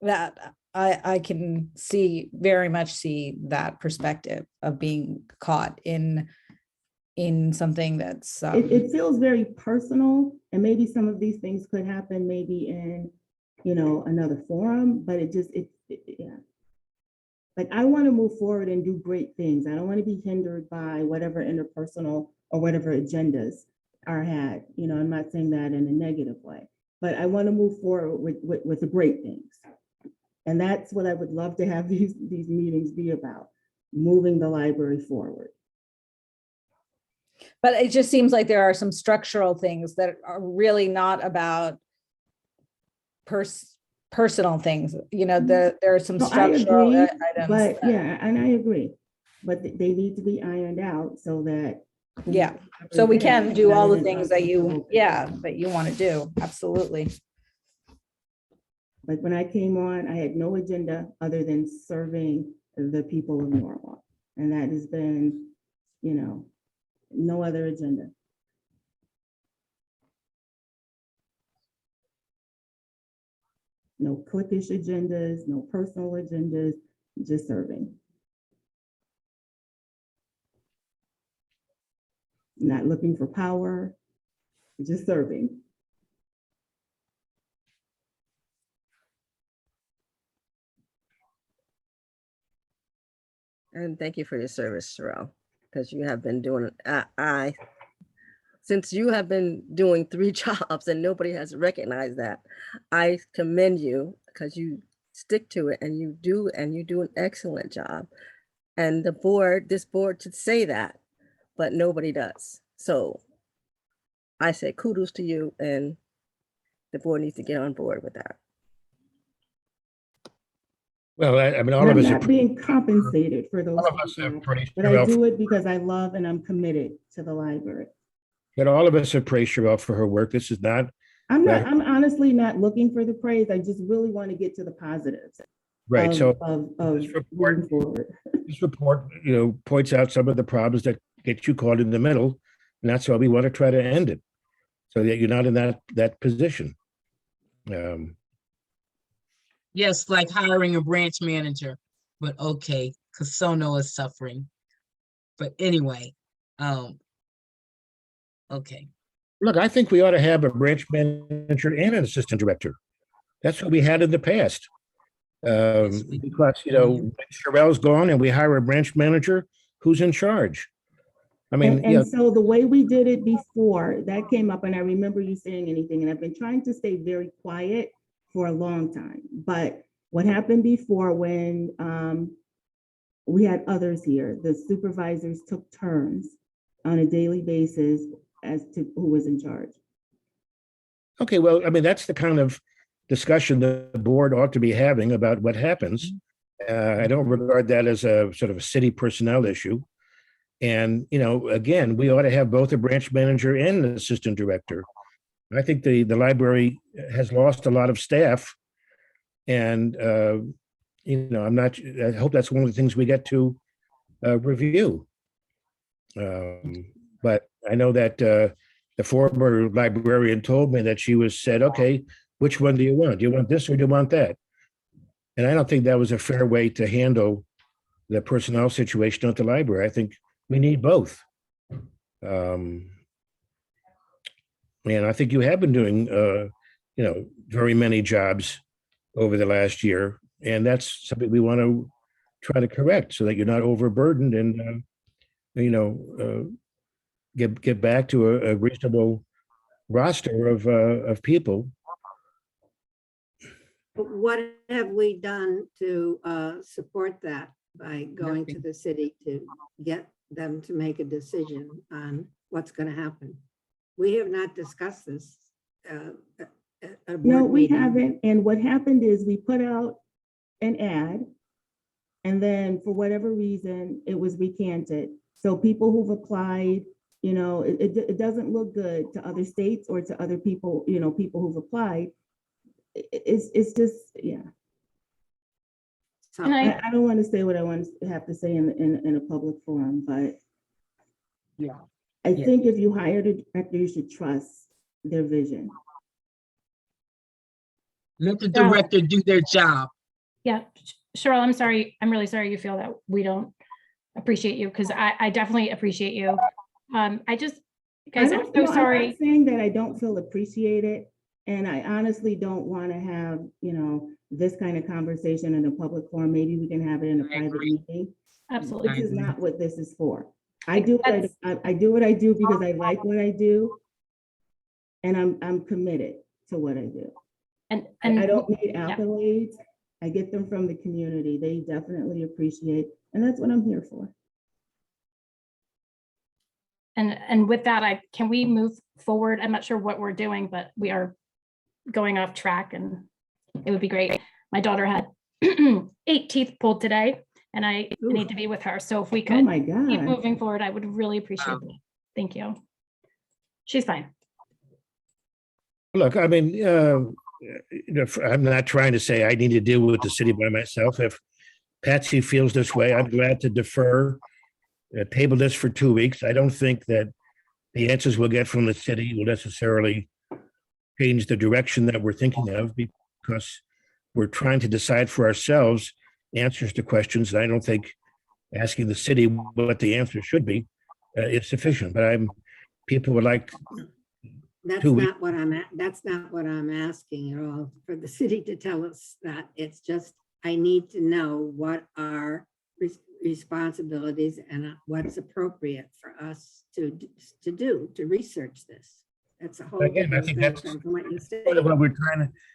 that I can very much see that perspective of being caught in something that's It feels very personal, and maybe some of these things could happen maybe in, another forum, but yeah. Like, I want to move forward and do great things. I don't want to be hindered by whatever interpersonal or whatever agendas are had. I'm not saying that in a negative way, but I want to move forward with the great things. And that's what I would love to have these meetings be about, moving the library forward. but it just seems like there are some structural things that are really not about personal things. There are some No, I structural agree, items. but yeah, and I agree, but they need to be ironed out so that. Yeah, so we can do all the Rather than things that you uncomfortable. want to do. Absolutely. Like, when I came on, I had no agenda other than serving the people of Norwalk. And that has been, no other agenda. No cliquish agendas, no personal agendas, just serving. Not looking for power, just serving. And thank you for your service, Sherelle, because you have been doing, since you have been doing 3 jobs and nobody has recognized that, I commend you because you stick to it and you do an excellent job. And this board should say that, but nobody does. So I say kudos to you, and the board needs to get on board with that. Well, I mean, all And of I'm us, not being compensated for those all of us things, have praised but I Sherelle. do it because I love and I'm committed to the library. But all of us have praised Sherelle for her work. This is not. I'm Right. honestly not looking for the praise. I just really want to get to the positives. Right. Of, So of this report, moving forward. this report, points out some of the problems that get you caught in the middle, and that's why we want to try to end it, so that you're not in that position. Yes, like hiring a branch manager, but okay, Casono is suffering. But anyway, okay. Look, I think we ought to have a branch manager and an assistant director. That's what we had in the past. Because, when Sherelle's gone and we hire a branch manager, who's in charge? I mean, And so the way we did it before, that came up, and I remember you saying anything, and I've been trying to stay very quiet for a long time. But what happened before, when we had others here, the supervisors took turns on a daily basis as to who was in charge. okay, well, I mean, that's the kind of discussion the board ought to be having about what happens. I don't regard that as a sort of a city personnel issue. And, again, we ought to have both a branch manager and an assistant director. I think the library has lost a lot of staff. And, I hope that's one of the things we get to review. But I know that the former librarian told me that she said, okay, which one do you want? Do you want this or do you want that? And I don't think that was a fair way to handle the personnel situation at the library. I think we need both. And I think you have been doing, very many jobs over the last year. And that's something we want to try to correct so that you're not overburdened and, get back to a reasonable roster of people. But what have we done to support that by going to the city to get them to make a decision on what's going to happen? We have not discussed this. No, we haven't. And what happened is we put out an ad, and then for whatever reason, it was recanted. So people who've applied, it doesn't look good to other states or to other people, people who've applied. It's just, yeah. And I don't want to say what I want to have to say in a public forum, but Yeah. I think if you hire a director, you should trust their vision. Let the Cheryl. director do their job. Yeah, Cheryl, I'm sorry. I'm really sorry you feel that we don't appreciate you, because I definitely appreciate you. I just, guys, I'm so I'm sorry. not saying that I don't feel appreciated. And I honestly don't want to have, this kind of conversation in a public forum. Maybe we can have it in a private meeting. Absolutely. This is not what this is for. I do That's- what I do because I like what I do. And I'm committed to what I do. And I don't need accolades. I get them from the community. They definitely appreciate, and that's what I'm here for. And with that, can we move forward? I'm not sure what we're doing, but we are going off track, and it would be great. My daughter had 8 teeth pulled today, and I need to be with her. So if we Oh could my keep God. moving forward, I would really appreciate that. Thank you. She's fine. Look, I mean, I'm not trying to say I need to deal with the city by myself. If Patsy feels this way, I'm glad to defer, table this for 2 weeks. I don't think that the answers we'll get from the city will necessarily change the direction that we're thinking of, because we're trying to decide for ourselves answers to questions. And I don't think asking the city what the answer should be is sufficient. But people would like. That's 2 weeks. not what that's not what I'm asking at all, for the city to tell us that. It's just, I need to know what our responsibilities and what's appropriate for us to do, to research this. That's a whole Again, I different think that's spectrum from what you say. what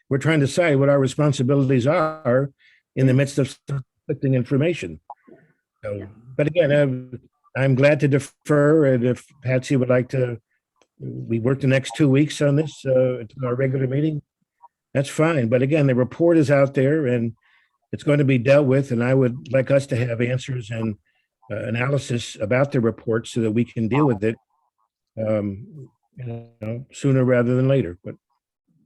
we're trying to say what our responsibilities are in the midst of conflicting information. So, but again, I'm glad to defer, and if Patsy would like to, we work the next 2 weeks on this until our regular meeting, that's fine. But again, the report is out there and it's going to be dealt with, and I would like us to have answers and analysis about the report so that we can deal with it sooner rather than later. But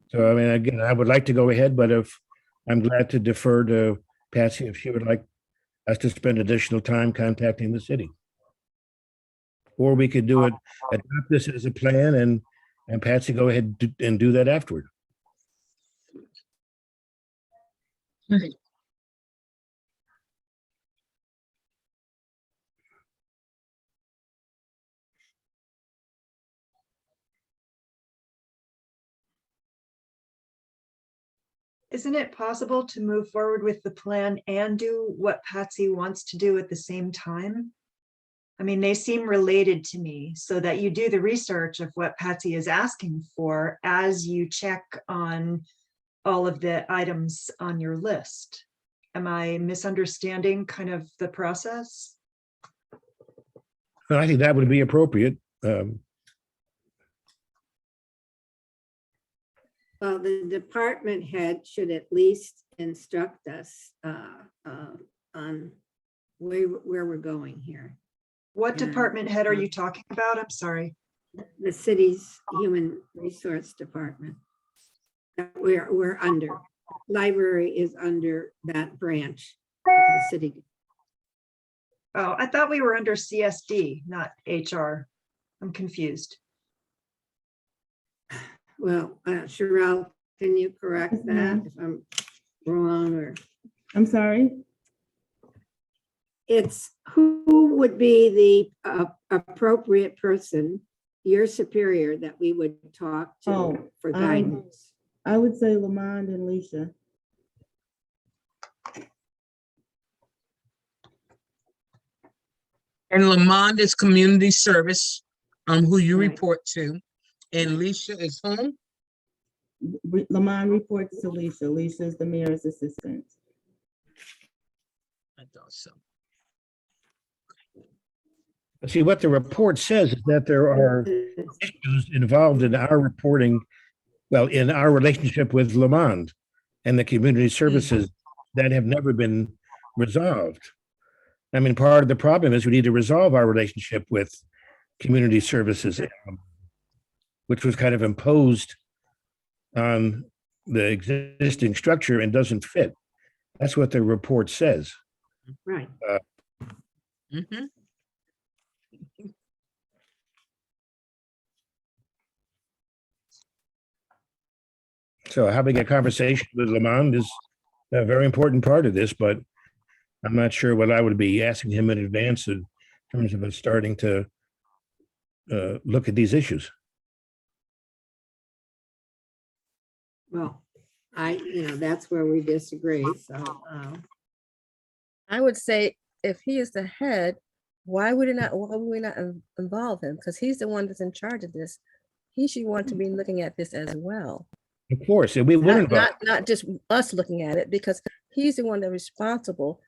so, I mean, again, I would like to go ahead, but if I'm glad to defer to Patsy if she would like us to spend additional time contacting the city. Or we could do it, adopt this as a plan, and Patsy go ahead and do that afterward. Isn't it possible to move forward with the plan and do what Patsy wants to do at the same time? I mean, they seem related to me, so that you do the research of what Patsy is asking for as you check on all of the items on your list. Am I misunderstanding kind of the process? Well, I think that would be appropriate. Well, the department head should at least instruct us on where we're going here. What Yeah. department head are you talking about? I'm sorry. The city's human resource department that we're under. Library is under that branch of the city. Oh, I thought we were under CSD, not HR. I'm confused. Well, Sherelle, can you correct that if I'm wrong? Or I'm sorry. it's who would be the appropriate person, your superior, that we would talk to for guidance? I would say Lamond and Leisha. And Lamond is community service, who you Right. report to. And Leisha is whom? Lamond reports to Leisha. Leisha is the mayor's assistant. I thought so. See, what the report says is that there are issues involved in our reporting, well, in our relationship with Lamond and the community services that have never been resolved. I mean, part of the problem is we need to resolve our relationship with community services, which was kind of imposed on the existing structure and doesn't fit. That's what the report says. Right. Mhm. So having a conversation with Lamond is a very important part of this, but I'm not sure what I would be asking him in advance in terms of us starting to look at these issues. Well, that's where we disagree, so, I would say if he is the head, why would we not involve him? Because he's the one that's in charge of this. He should want to be looking at this as well. Of course, and we will involve. Not just us looking at it, because he's the one that's responsible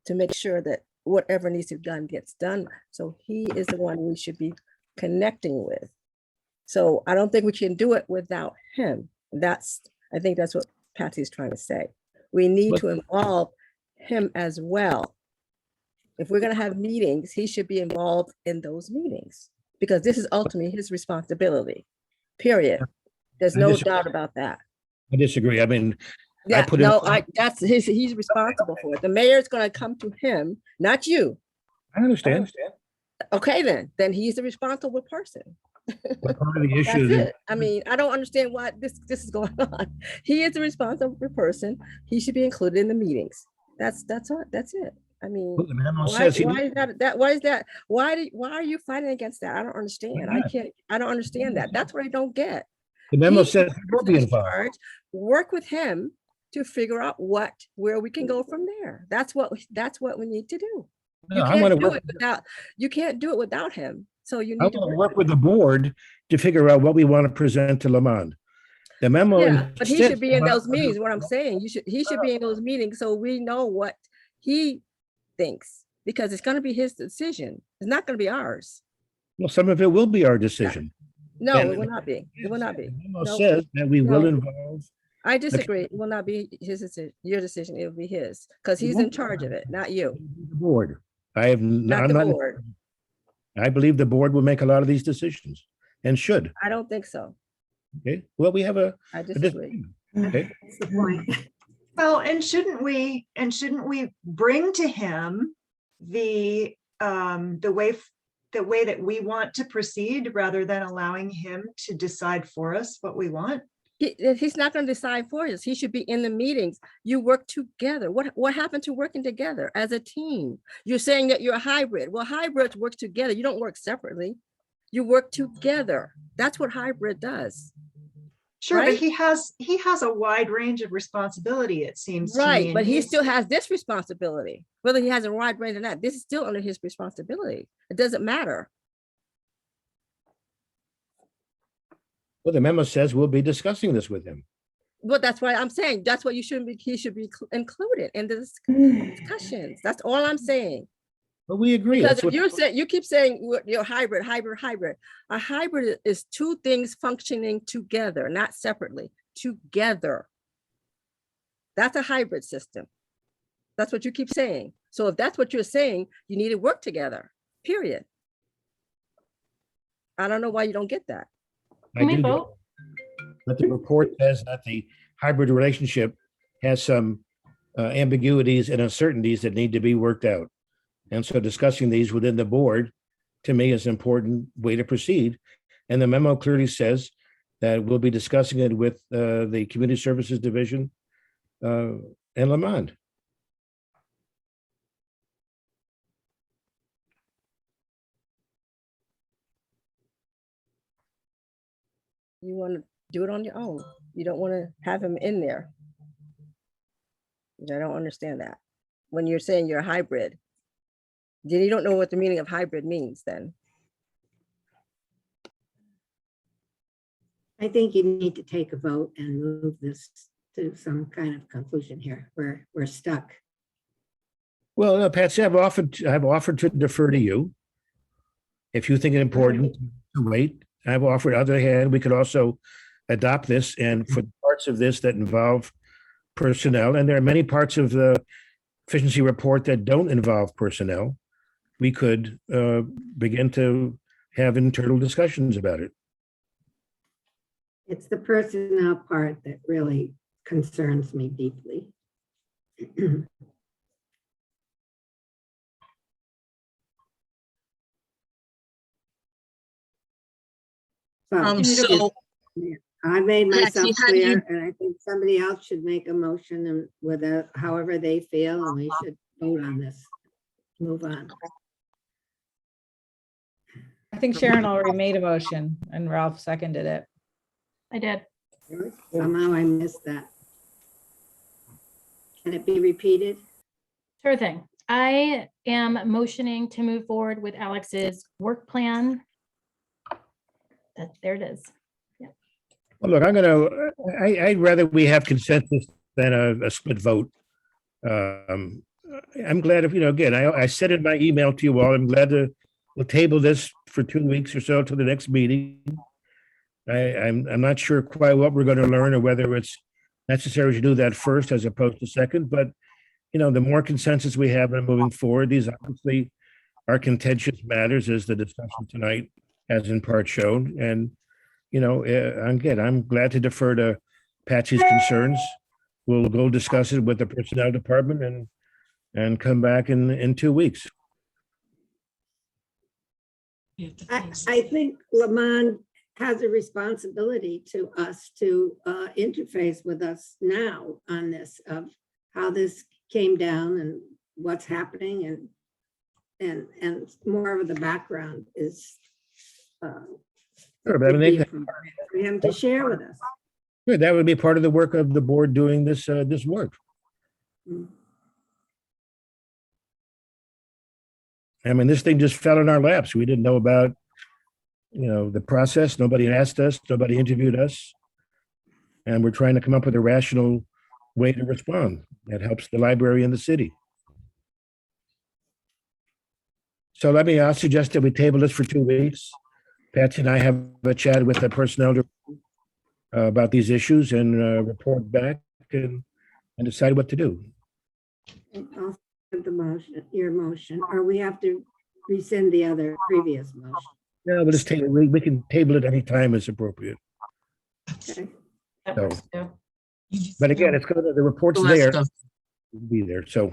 to make sure that whatever needs to be done gets done. So he is the one we should be connecting with. So I don't think we can do it without him. I think that's what Patsy's trying to say. We need to involve him as well. If we're going to have meetings, he should be involved in those meetings, because this is ultimately his responsibility, period. There's no doubt about that. I disagree. I mean, Yeah, he's responsible for it. The mayor's going to come to him, not you. I understand. Okay, then he's the responsible person. But part of the That's issue it. I mean, I don't understand why this is going on. He is the responsible person. He should be included in the meetings. That's all. That's it. I mean, the memo why says are you fighting against that? I don't understand. I don't understand that. That's what I don't get. the memo He's says the he will be person in involved. charge. Work with him to figure out where we can go from there. That's what we need to do. No, I want to work. You can't do it without him. So you I need to want to work with the board to figure out what we want to present to Lamond. The memo. Yeah, but he insists should be in about- those meetings. What I'm saying, he should be in those meetings so we know what he thinks, because it's going to be his decision. It's not going to be ours. Well, some of it will be our decision. No, And it will not be. It will not be. The memo No. says that we will No. involve. I disagree. It will not be his decision, your decision. It will be his, because he's in charge of it, not you, The board. I'm not the not. board. I believe the board will make a lot of these decisions and should. I don't think so. Okay. Well, we have I a disagree. disagreement. Okay. that's the point. Well, and shouldn't we bring to him the way that we want to proceed, rather than allowing him to decide for us what we want? He's not going to decide for us. He should be in the meetings. You work together. What happened to working together as a team? You're saying that you're a hybrid. Well, hybrids work together. You don't work separately. You work together. That's what hybrid does. Sure, Right? but he has a wide range of responsibility, it seems to me. Right, and but he he's- still has this responsibility. Whether he has a wide range or not, this is still under his responsibility. It doesn't matter. Well, the memo says we'll be discussing this with him. Well, that's why I'm saying that's what he should be included in the discussions. That's all I'm saying. But we agree. Because That's if what, you're saying, you keep saying you're hybrid. A hybrid is two things functioning together, not separately, together. That's a hybrid system. That's what you keep saying. So if that's what you're saying, you need to work together, period. I don't know why you don't get that. I Can we do get vote? it. But the report says that the hybrid relationship has some ambiguities and uncertainties that need to be worked out. And so discussing these within the board, to me, is an important way to proceed. And the memo clearly says that we'll be discussing it with the Community Services Division and Lamond. You want to do it on your own. You don't want to have him in there. I don't understand that. When you're saying you're a hybrid, then you don't know what the meaning of hybrid means then. I think you need to take a vote and move this to some kind of conclusion here. We're stuck. Well, Patsy, I've offered to defer to you. If you think it important to wait, I've offered, on the other hand, we could also adopt this, and for parts of this that involve personnel, and there are many parts of the efficiency report that don't involve personnel, we could begin to have internal discussions about it. It's the personnel part that really concerns me deeply. So, So I made Patsy, myself how do you- clear, and I think somebody else should make a motion and with however they feel, and we should vote on this. Move on. I think Sharon already made a motion and Ralph seconded it. I did. Somehow I missed that. Can it be repeated? Sure thing. I am motioning to move forward with Alex's work plan. There it is. Well, look, I'd rather we have consensus than a split vote. I'm glad if, again, I said in my email to you all, I'm glad we'll table this for 2 weeks or so to the next meeting. I'm not sure quite what we're going to learn or whether it's necessary to do that first as opposed to second, but the more consensus we have in moving forward, these obviously are contentious matters, as the discussion tonight has in part shown. And, again, I'm glad to defer to Patsy's concerns. We'll go discuss it with the personnel department and come back in 2 weeks. I think Lamont has a responsibility to us to interface with us now on this, of how this came down and what's happening, and more of the background is Sure, but I mean, for him to share with us. sure, that would be part of the work of the board doing this work. Mm. I mean, this thing just fell in our laps. We didn't know about, the process. Nobody asked us, nobody interviewed us. And we're trying to come up with a rational way to respond that helps the library and the city. So I'll suggest that we table this for 2 weeks. Patsy and I have a chat with the personnel about these issues and report back and decide what to do. I'll have the motion, your motion, or we have to rescind the other previous motion. No, but we can table it any time as appropriate. Okay. That So- works too. But again, it's good, the report's Let's there, go. it'll be there, so.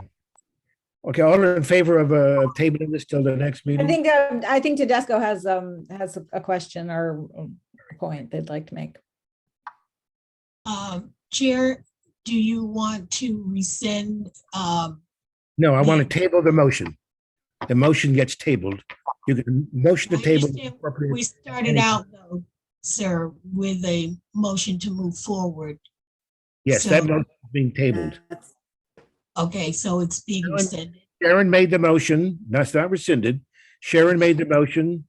Okay, all in favor of tabling this till the next meeting? I think Tedesco has a question or a point they'd like to make. Chair, do you want to rescind? No, I want to table the motion. The motion gets tabled. You can motion to I table. understand we started out though, sir, with a motion to move forward. Yes, that so- motion is being tabled. Okay, so it's being No, rescinded. Sharon made the motion, that's not rescinded. Sharon made the motion,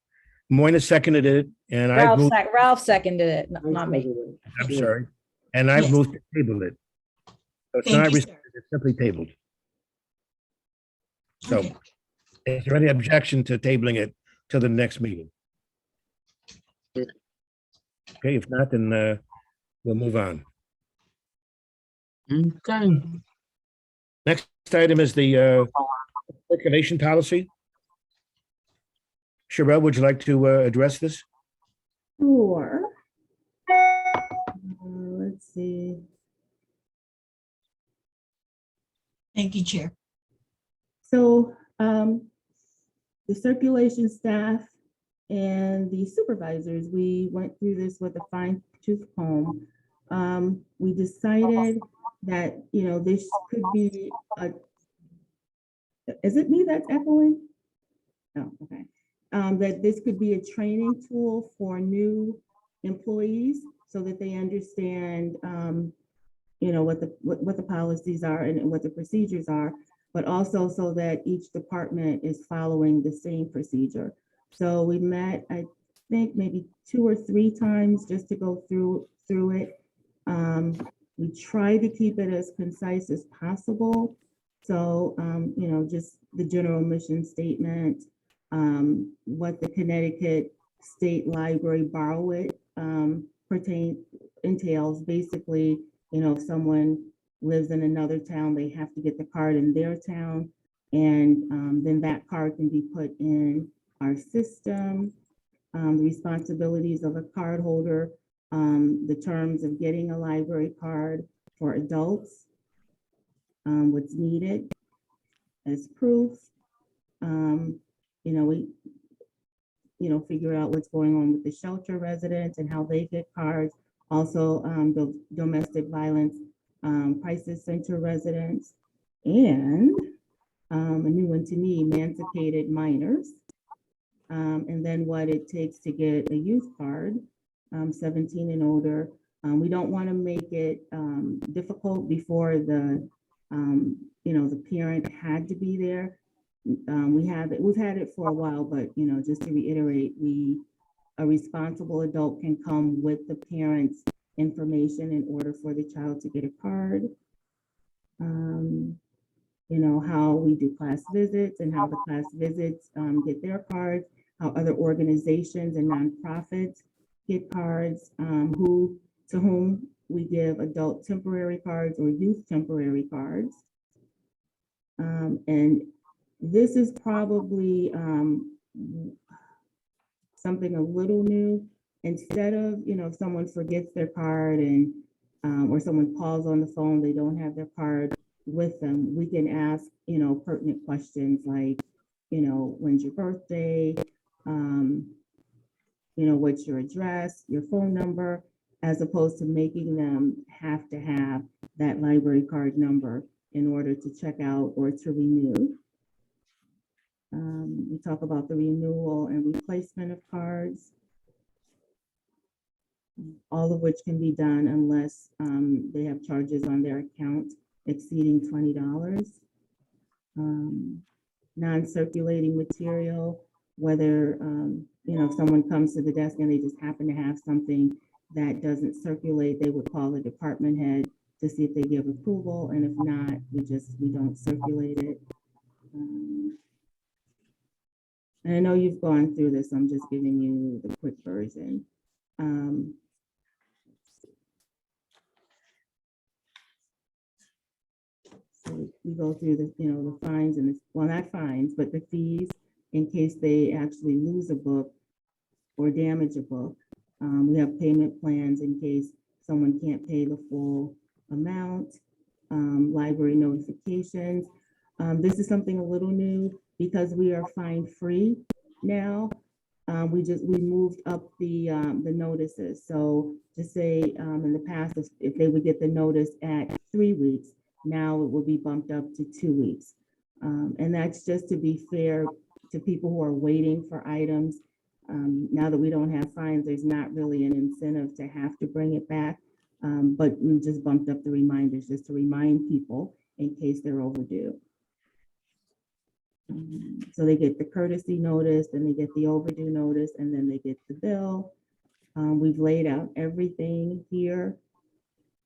Moyna seconded it, and I've moved, Ralph seconded it, not me. I'm sorry, and I've Yes. moved to table it. So it's Thank not you, rescinded, sir. it's simply tabled. So Okay. is there any objection to tabling it to the next meeting? Okay, if not, then we'll move on. Okay. Next item is the circulation policy. Sherelle, would you like to address this? Sure. Let's see. Thank you, Chair. So the circulation staff and the supervisors, we went through this with a fine tooth comb. We decided that, this could be is it me that's echoing? Oh, okay. That this could be a training tool for new employees so that they understand, what the policies are and what the procedures are, but also so that each department is following the same procedure. So we met, I think maybe 2 or 3 times just to go through it. We try to keep it as concise as possible. So, just the general mission statement, what the Connecticut State Library Borrow It entails. Basically, if someone lives in another town, they have to get the card in their town. And then that card can be put in our system, the responsibilities of a card holder, the terms of getting a library card for adults, what's needed as proof. We figure out what's going on with the shelter residents and how they get cards, Also, domestic violence crisis center residents, and a new one to me, emancipated minors. And then what it takes to get a youth card, 17 and older. We don't want to make it difficult before the, the parent had to be there. We've had it for a while, but just to reiterate, a responsible adult can come with the parent's information in order for the child to get a card. How we do class visits and how the class visits get their cards, how other organizations and nonprofits get cards, to whom we give adult temporary cards or youth temporary cards. And this is probably something a little new. Instead of, if someone forgets their card and or someone calls on the phone, they don't have their card with them, we can ask, pertinent questions like, when's your birthday? What's your address, your phone number, as opposed to making them have to have that library card number in order to check out or to renew. We talk about the renewal and replacement of cards, all of which can be done unless they have charges on their account exceeding $20. Non-circulating material, whether, if someone comes to the desk and they just happen to have something that doesn't circulate, they would call the department head to see if they give approval. And if not, we don't circulate it. And I know you've gone through this, so I'm just giving you the quick version. So we go through the fines and not fines, but the fees in case they actually lose a book or damage a book. We have payment plans in case someone can't pay the full amount. Library notifications. This is something a little new because we are fine free now. We moved up the notices. So to say in the past, if they would get the notice at 3 weeks, now it will be bumped up to 2 weeks. And that's just to be fair to people who are waiting for items. Now that we don't have fines, there's not really an incentive to have to bring it back. But we just bumped up the reminders just to remind people in case they're overdue. So they get the courtesy notice, then they get the overdue notice, and then they get the bill. We've laid out everything here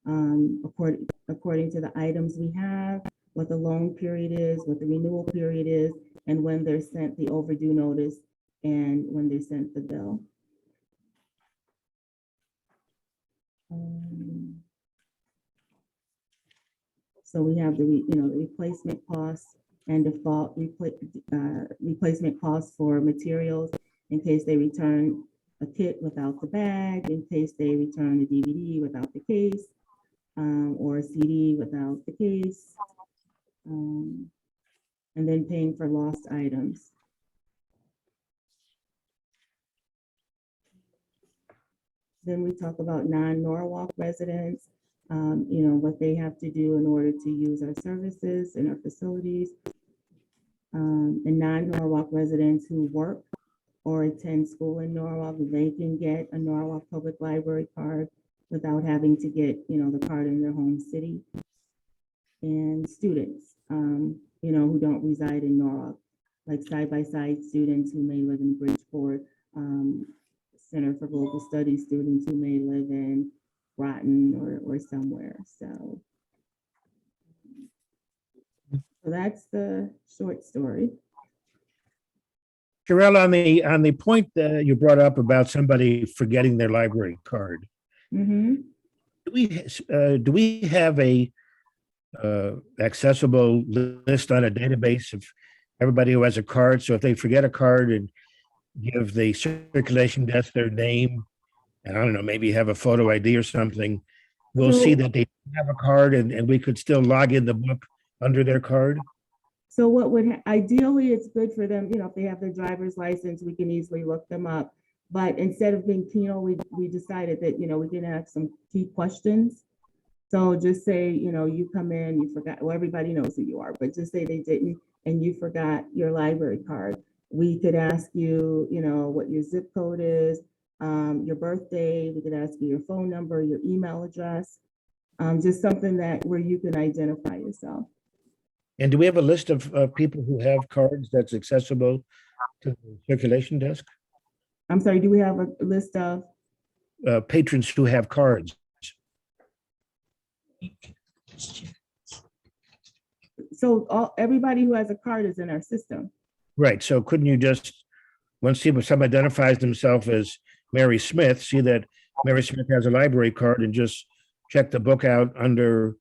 according to the items we have, what the loan period is, what the renewal period is, and when they're sent the overdue notice and when they sent the bill. So we have the replacement costs and default replacement costs for materials in case they return a kit without the bag, in case they return a DVD without the case, or a CD without the case, and then paying for lost items. Then we talk about non-Norwalk residents, what they have to do in order to use our services and our facilities. And non-Norwalk residents who work or attend school in Norwalk, they can get a Norwalk Public Library card without having to get, the card in their home city. And students, who don't reside in Norwalk, like side-by-side students who may live in Bridgeport, Center for Global Studies students who may live in Groton or somewhere. So that's the short story. Sherelle, on the point that you brought up about somebody forgetting their library card, Mm-hmm. do we have a accessible list on a database of everybody who has a card? So if they forget a card and give the circulation desk their name, and I don't know, maybe have a photo ID or something, we'll see that they have a card and we could still log in the book under their card? So what would, ideally, it's good for them, if they have their driver's license, we can easily look them up. But instead of being penal, we decided that, we can ask some key questions. So just say, you come in, you forgot, well, everybody knows who you are, but just say they didn't, and you forgot your library card. We could ask you, what your zip code is, your birthday. We could ask you your phone number, your email address, just something where you can identify yourself. And do we have a list of people who have cards that's accessible to the circulation desk? I'm sorry, do we have a list of? Patrons who have cards. So everybody who has a card is in our system. Right. So couldn't you just, once someone identifies themselves as Mary Smith, see that Mary Smith has a library card and just check the book out under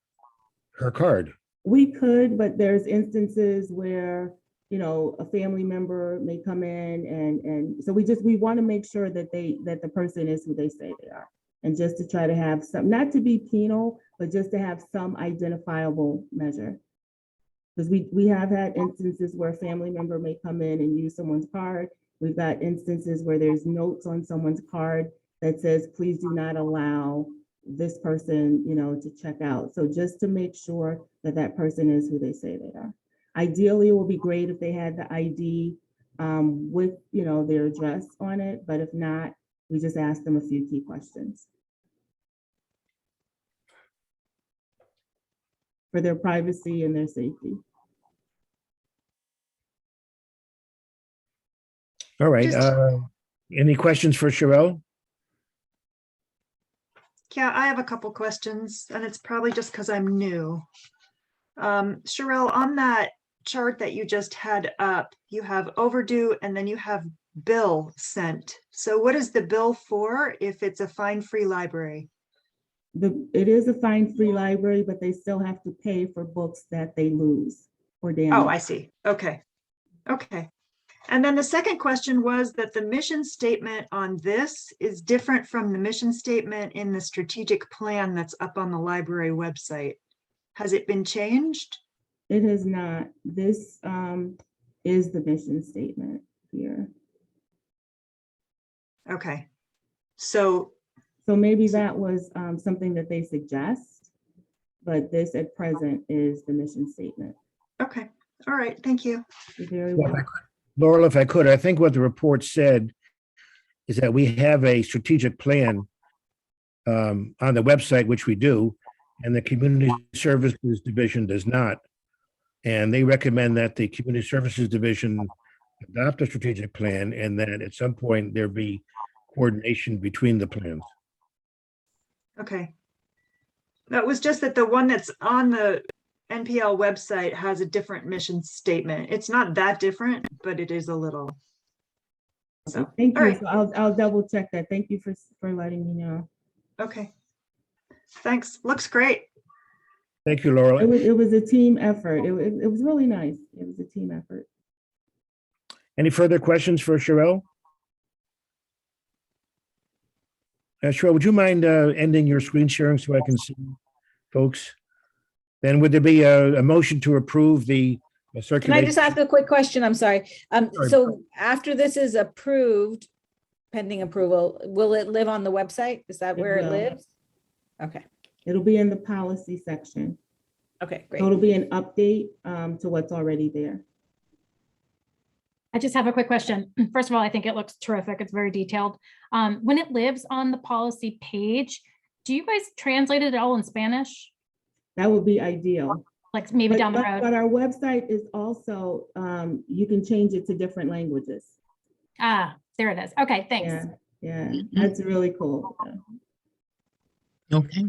her card? We could, but there's instances where, a family member may come in and so we want to make sure that the person is who they say they are. And just to try to have some, not to be penal, but just to have some identifiable measure. Because we have had instances where a family member may come in and use someone's card. We've got instances where there's notes on someone's card that says, please do not allow this person, to check out. So just to make sure that that person is who they say they are. Ideally, it would be great if they had the ID with, their address on it. But if not, we just ask them a few key questions for their privacy and their safety. All right. Any questions for Sherelle? Yeah, I have a couple questions, and it's probably just because I'm new. Sherelle, on that chart that you just had up, you have overdue and then you have bill sent. So what is the bill for if it's a fine-free library? It is a fine-free library, but they still have to pay for books that they lose or damage. Oh, I see. Okay. Okay. And then the second question was that the mission statement on this is different from the mission statement in the strategic plan that's up on the library website. Has it been changed? It has not. This is the mission statement here. Okay. So maybe that was something that they suggest, but this at present is the mission statement. okay. All right. Thank you. You're very welcome. Laurel, if I could, I think what the report said is that we have a strategic plan on the website, which we do, and the Community Services Division does not. And they recommend that the Community Services Division adopt a strategic plan and that at some point there be coordination between the plans. Okay. That was just that the one that's on the NPL website has a different mission statement. It's not that different, but it is a little. So, thank you. all right. So I'll double check that. Thank you for letting me know. Okay. Thanks. Looks great. Thank you, Laurel. It was a team effort. It was really nice. It was a team effort. Any further questions for Sherelle? Sherelle, would you mind ending your screen sharing so I can see folks? Then would there be a motion to approve the circulation? Can I just ask a quick question? I'm sorry. Sure. So after this is approved, pending approval, will it live on the website? Is that where it will. lives? Okay. It'll be in the policy section. Okay, great. So it'll be an update to what's already there. I just have a quick question. First of all, I think it looks terrific. It's very detailed. When it lives on the policy page, do you guys translate it all in Spanish? That would be ideal. Like maybe down the road? But our website is also, you can change it to different languages. Ah, there it is. Okay, thanks. Yeah, that's really cool. Okay.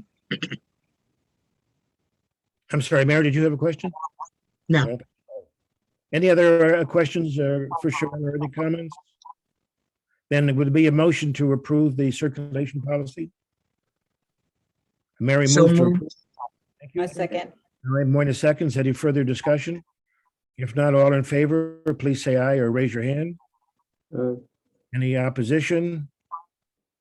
I'm sorry, Mary, did you have a question? No. Any other questions for Sherelle or any comments? Then it would be a motion to approve the circulation policy. Mary So moves to moved. approve. Thank you. A second. All right, Moina seconds. Any further discussion? If not, all in favor, please say aye or raise your hand. Any opposition?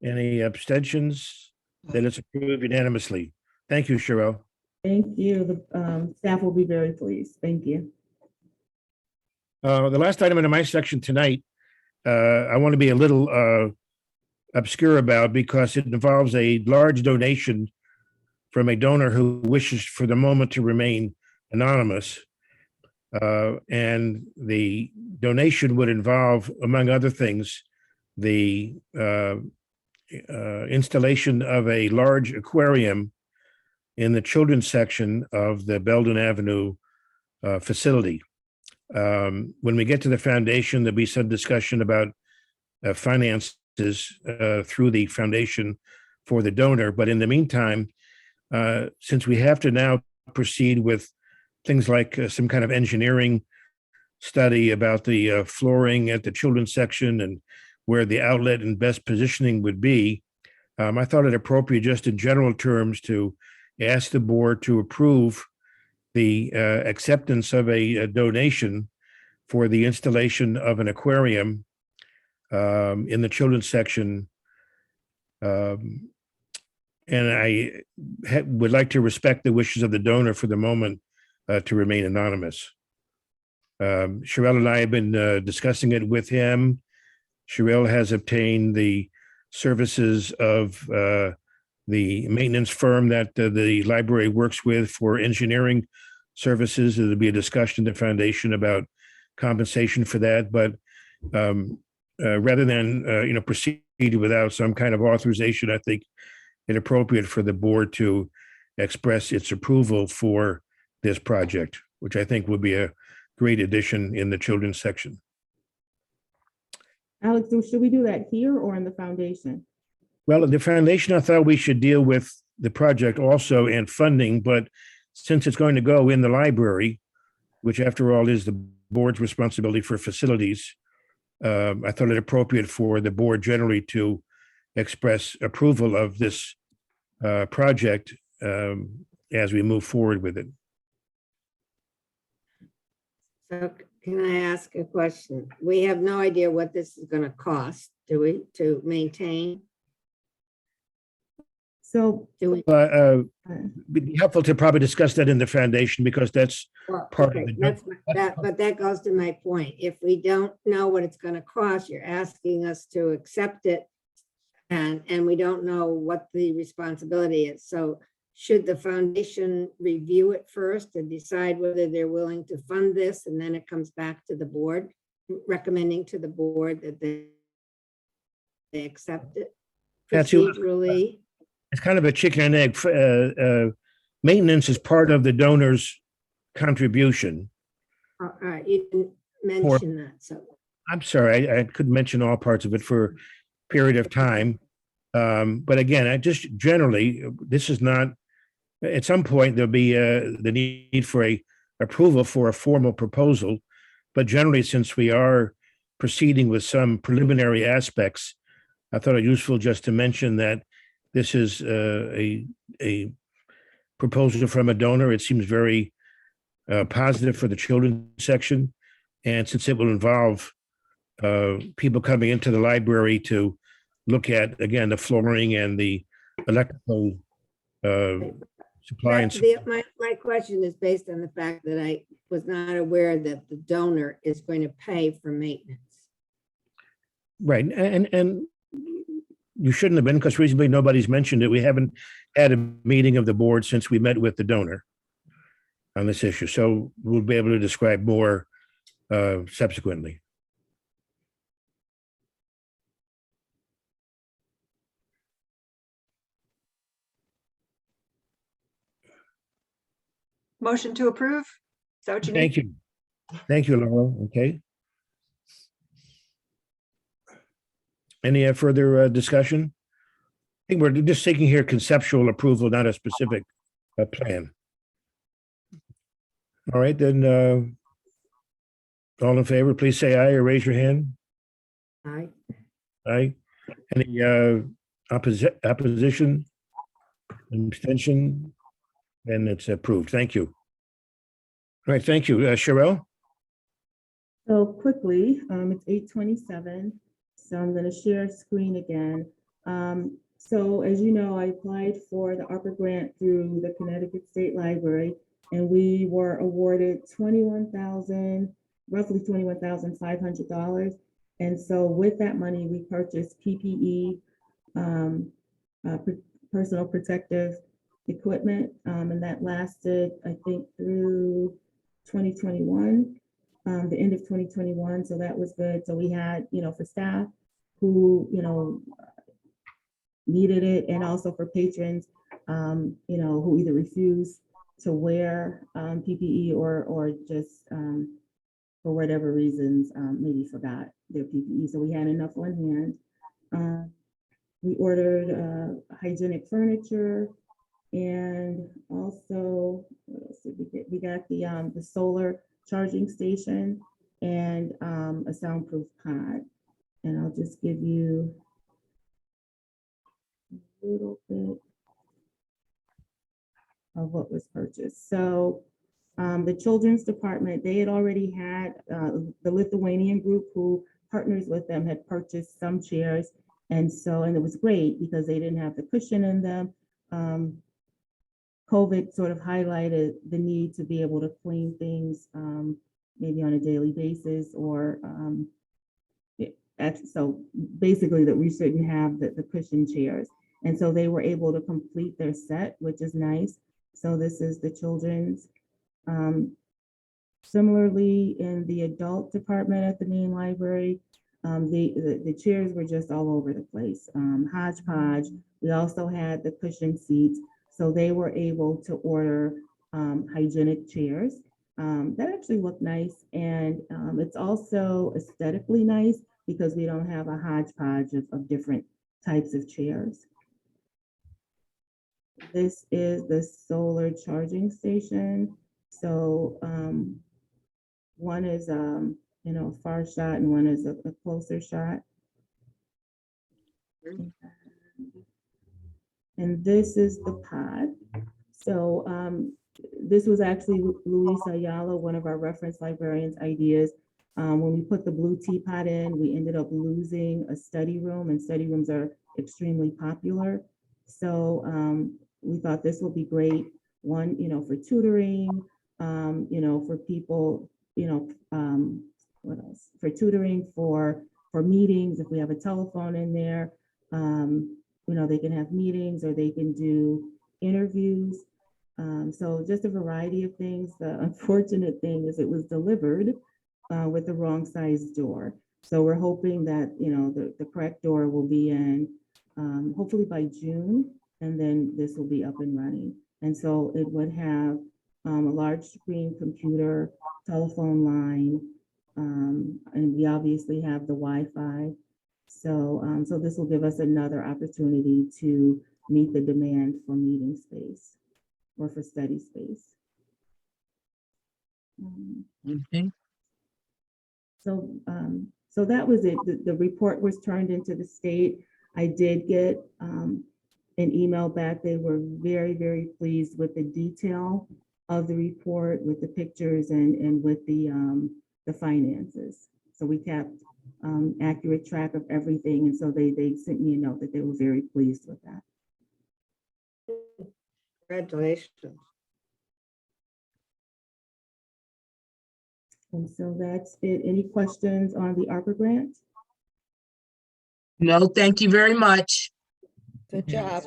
Any abstentions? Then it's approved unanimously. Thank you, Sherelle. Thank you. The staff will be very pleased. Thank you. The last item in my section tonight, I want to be a little obscure about because it involves a large donation from a donor who wishes for the moment to remain anonymous. And the donation would involve, among other things, the installation of a large aquarium in the children's section of the Belden Avenue facility. When we get to the foundation, there'll be some discussion about finances through the foundation for the donor. But in the meantime, since we have to now proceed with things like some kind of engineering study about the flooring at the children's section and where the outlet and best positioning would be, I thought it appropriate just in general terms to ask the board to approve the acceptance of a donation for the installation of an aquarium in the children's section. And I would like to respect the wishes of the donor for the moment to remain anonymous. Sherelle and I have been discussing it with him. Sherelle has obtained the services of the maintenance firm that the library works with for engineering services. There'll be a discussion at the foundation about compensation for that, but rather than proceed without some kind of authorization, I think it appropriate for the board to express its approval for this project, which I think would be a great addition in the children's section. Alex, so should we do that here or in the foundation? Well, the foundation, I thought we should deal with the project also and funding, but since it's going to go in the library, which after all is the board's responsibility for facilities, I thought it appropriate for the board generally to express approval of this project as we move forward with it. So can I ask a question? We have no idea what this is going to cost, do we, to maintain? So, Do we? It'd be helpful to probably discuss that in the foundation because that's Well, part okay, of the. but that goes to my point. If we don't know what it's going to cost, you're asking us to accept it, and we don't know what the responsibility is. So should the foundation review it first and decide whether they're willing to fund this, and then it comes back to the board, recommending to the board that they accept it procedurally? It's kind of a chicken and egg. Maintenance is part of the donor's contribution. All right, you didn't mention that, so. I'm sorry, I couldn't mention all parts of it for a period of time. But again, I just generally, this is not, at some point, there'll be the need for a approval for a formal proposal. But generally, since we are proceeding with some preliminary aspects, I thought it useful just to mention that this is a proposal from a donor. It seems very positive for the children's section. And since it will involve people coming into the library to look at, again, the flooring and the electrical supply. My question is based on the fact that I was not aware that the donor is going to pay for maintenance. Right. And you shouldn't have been, because reasonably nobody's mentioned it. We haven't had a meeting of the board since we met with the donor on this issue. So we'll be able to describe more subsequently. Motion to approve? Is that what you need? Thank you. Thank you, Laura. Okay. Any further discussion? I think we're just seeking here conceptual approval, not a specific plan. All right, then, all in favor, please say aye or raise your hand. Aye. Aye. Any opposition? Abstention? And it's approved. Thank you. All right, thank you. Sherelle? so quickly, it's 8:27. So I'm going to share screen again. So as you know, I applied for the ARPA grant through the Connecticut State Library, and we were awarded roughly $21,500. And so with that money, we purchased PPE personal protective equipment, and that lasted, I think, through 2021, the end of 2021. So that was good. So we had, for staff who, needed it, and also for patrons, who either refused to wear PPE or just for whatever reasons, maybe forgot their PPE. So we had enough on hand. We ordered hygienic furniture, and also, what else did we get? We got the solar charging station and a soundproof pod. And I'll just give you a little bit of what was purchased. So the children's department, they had already had, the Lithuanian group who partners with them had purchased some chairs. And it was great because they didn't have the cushion in them. COVID sort of highlighted the need to be able to clean things maybe on a daily basis, or so basically that we shouldn't have the cushion chairs. And so they were able to complete their set, which is nice. So this is the children's. Similarly, in the adult department at the main library, the chairs were just all over the place, hodgepodge. We also had the cushion seats. So they were able to order hygienic chairs that actually look nice. And it's also aesthetically nice because we don't have a hodgepodge of different types of chairs. This is the solar charging station. So one is a far shot and one is a closer shot. And this is the pod. So this was actually Luis Ayala, one of our reference librarians' ideas. When we put the blue teapot in, we ended up losing a study room, and study rooms are extremely popular. So we thought this would be great. One, for tutoring, for people, what else? For tutoring, for meetings, if we have a telephone in there, they can have meetings or they can do interviews. So just a variety of things. The unfortunate thing is it was delivered with the wrong size door. So we're hoping that, the correct door will be in hopefully by June, and then this will be up and running. And so it would have a large screen computer, telephone line, and we obviously have the Wi-Fi. So, so this will give us another opportunity to meet the demand for meeting space or for study space. Okay. So that was it. The report was turned into the state. I did get an email back. They were very, very pleased with the detail of the report, with the pictures and with the finances. So we kept accurate track of everything. And so they sent me a note that they were very pleased with that. Congratulations. And so that's it. Any questions on the ARPA grant? No, thank you very much. Good job.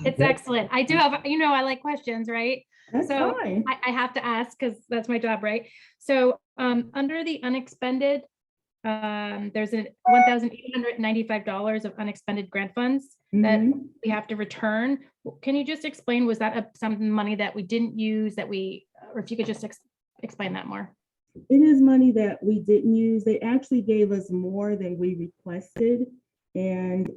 It's excellent. I do have, I like questions, right? That's So fine. I have to ask because that's my job, right? So under the unexpended, there's a $1,895 of unexpended grant funds that we have to return. Can you just explain, was that some money that we didn't use or if you could just explain that more? It is money that we didn't use. They actually gave us more than we requested. And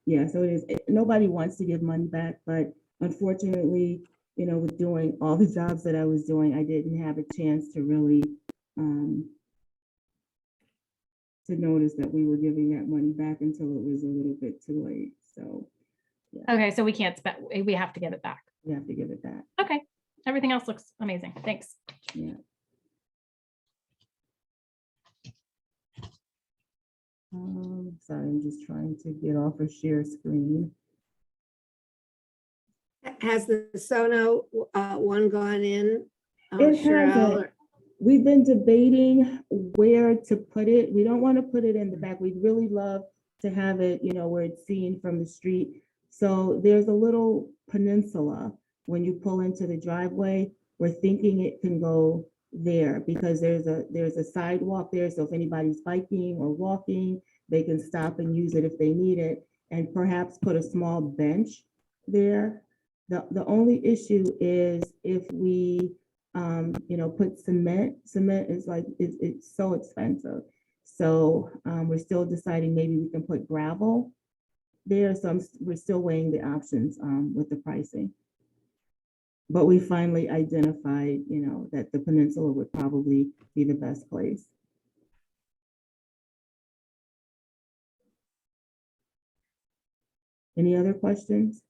yeah, so it is, nobody wants to give money back, but unfortunately, with doing all the jobs that I was doing, I didn't have a chance to really to notice that we were giving that money back until it was a little bit too late. So yeah. Okay, so we can't spend, we have to give it back. We have to give it back. Okay, everything else looks amazing. Thanks. Yeah. Sorry, I'm just trying to get off a share screen. Has the Sono one gone in? It Cheryl, hasn't. We've been debating where to put it. We don't want to put it in the back. We'd really love to have it, where it's seen from the street. So there's a little peninsula when you pull into the driveway. We're thinking it can go there because there's a sidewalk there. So if anybody's biking or walking, they can stop and use it if they need it, and perhaps put a small bench there. The only issue is if we, put cement. Cement is like, it's so expensive. So we're still deciding, maybe we can put gravel there. So we're still weighing the options with the pricing. But we finally identified, that the peninsula would probably be the best place. Any other questions?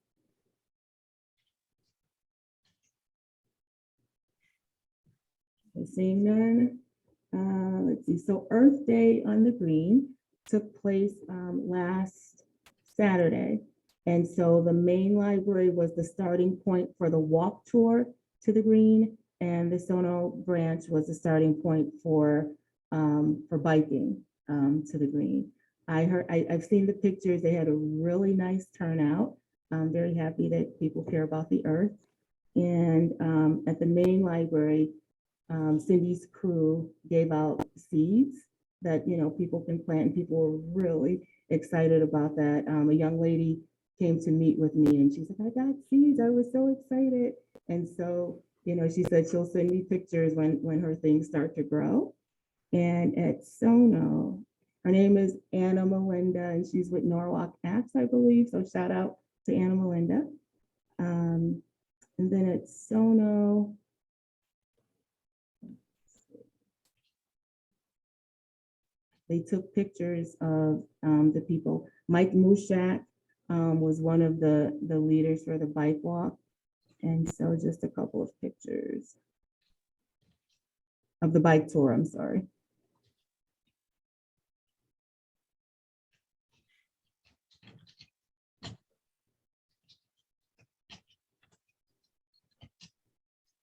Seeing none. Let's see. So Earth Day on the Green took place last Saturday. And so the main library was the starting point for the walk tour to the green, and the Sono branch was the starting point for biking to the green. I've seen the pictures. They had a really nice turnout. I'm very happy that people care about the earth. And at the main library, Cindy's crew gave out seeds that people can plant, and people were really excited about that. A young lady came to meet with me, and she's like, "I got seeds. I was so excited." And so, she said she'll send me pictures when her things start to grow. And at Sono, her name is Anna Melinda, and she's with Norwalk Acts, I believe. So shout out to Anna Melinda. And then at Sono, they took pictures of the people. Mike Mushak was one of the leaders for the bike walk. And so just a couple of pictures of the bike tour, I'm sorry.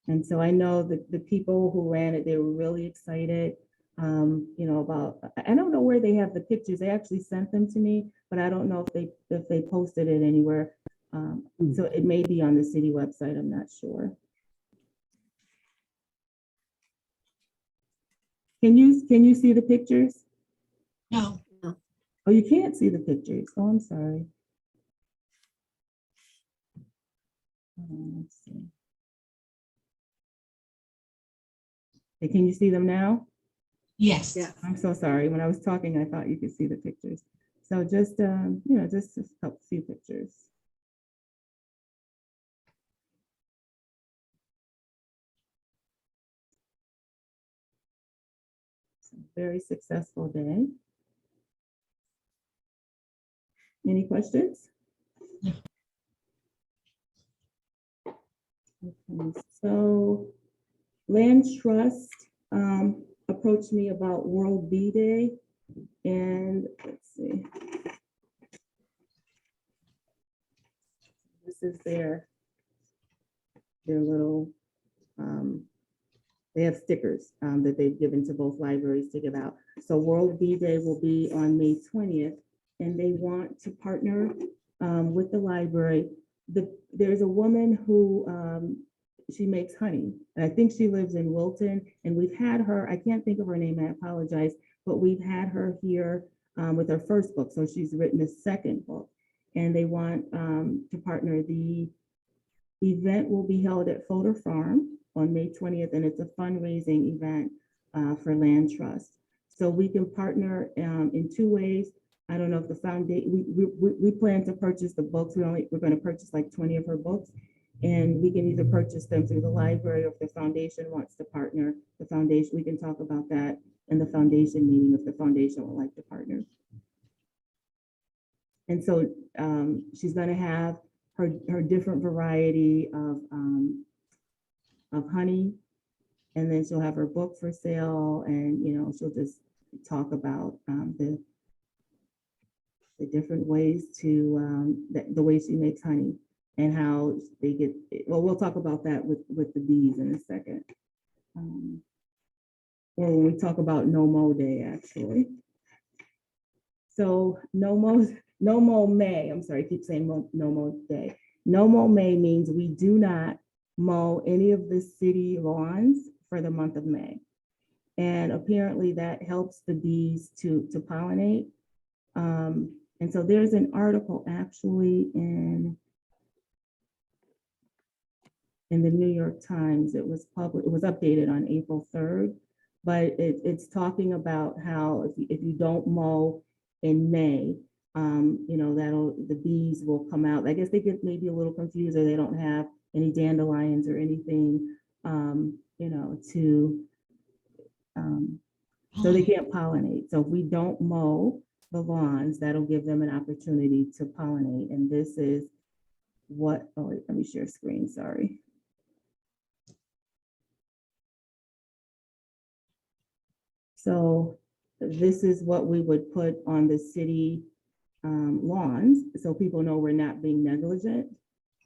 And so I know that the people who ran it, they were really excited. About, I don't know where they have the pictures. They actually sent them to me, but I don't know if they posted it anywhere. So it may be on the city website. I'm not sure. Can you see the pictures? No. Oh, you can't see the pictures. Oh, I'm sorry. Let's see. Hey, can you see them now? Yes. Yeah. I'm so sorry. When I was talking, I thought you could see the pictures. So just just a few pictures. So very successful day. Any questions? No. Okay, so Land Trust approached me about World Bee Day, and let's see. This is their little, they have stickers that they've given to both libraries to give out. So World Bee Day will be on May 20th, and they want to partner with the library. There's a woman who she makes honey, and I think she lives in Wilton, and we've had her, I can't think of her name, I apologize, but we've had her here with her first book. So she's written a second book, and they want to partner. The event will be held at Fodor Farm on May 20th, and it's a fundraising event for Land Trust. So we can partner in two ways. I don't know if the foundation, we plan to purchase the books. We're going to purchase like 20 of her books, and we can either purchase them through the library, or if the foundation wants to partner, the foundation, we can talk about that in the foundation meeting if the foundation would like to partner. And so she's going to have her different variety of honey, and then she'll have her book for sale, and she'll just talk about the different ways to the way she makes honey and how they get. Well, we'll talk about that with the bees in a second, or when we talk about No Mow Day, actually. So no mo May, I'm sorry, I keep saying no mo day. No mo May means we do not mow any of the city lawns for the month of May. And apparently that helps the bees to pollinate. And so there's an article actually in the New York Times. It was updated on April 3rd, but it's talking about how if you don't mow in May, the bees will come out. I guess they get maybe a little confused, or they don't have any dandelions or anything, so they can't pollinate. So if we don't mow the lawns, that'll give them an opportunity to pollinate. And this is what, oh, wait, let me share screen, sorry. So this is what we would put on the city lawns, so people know we're not being negligent,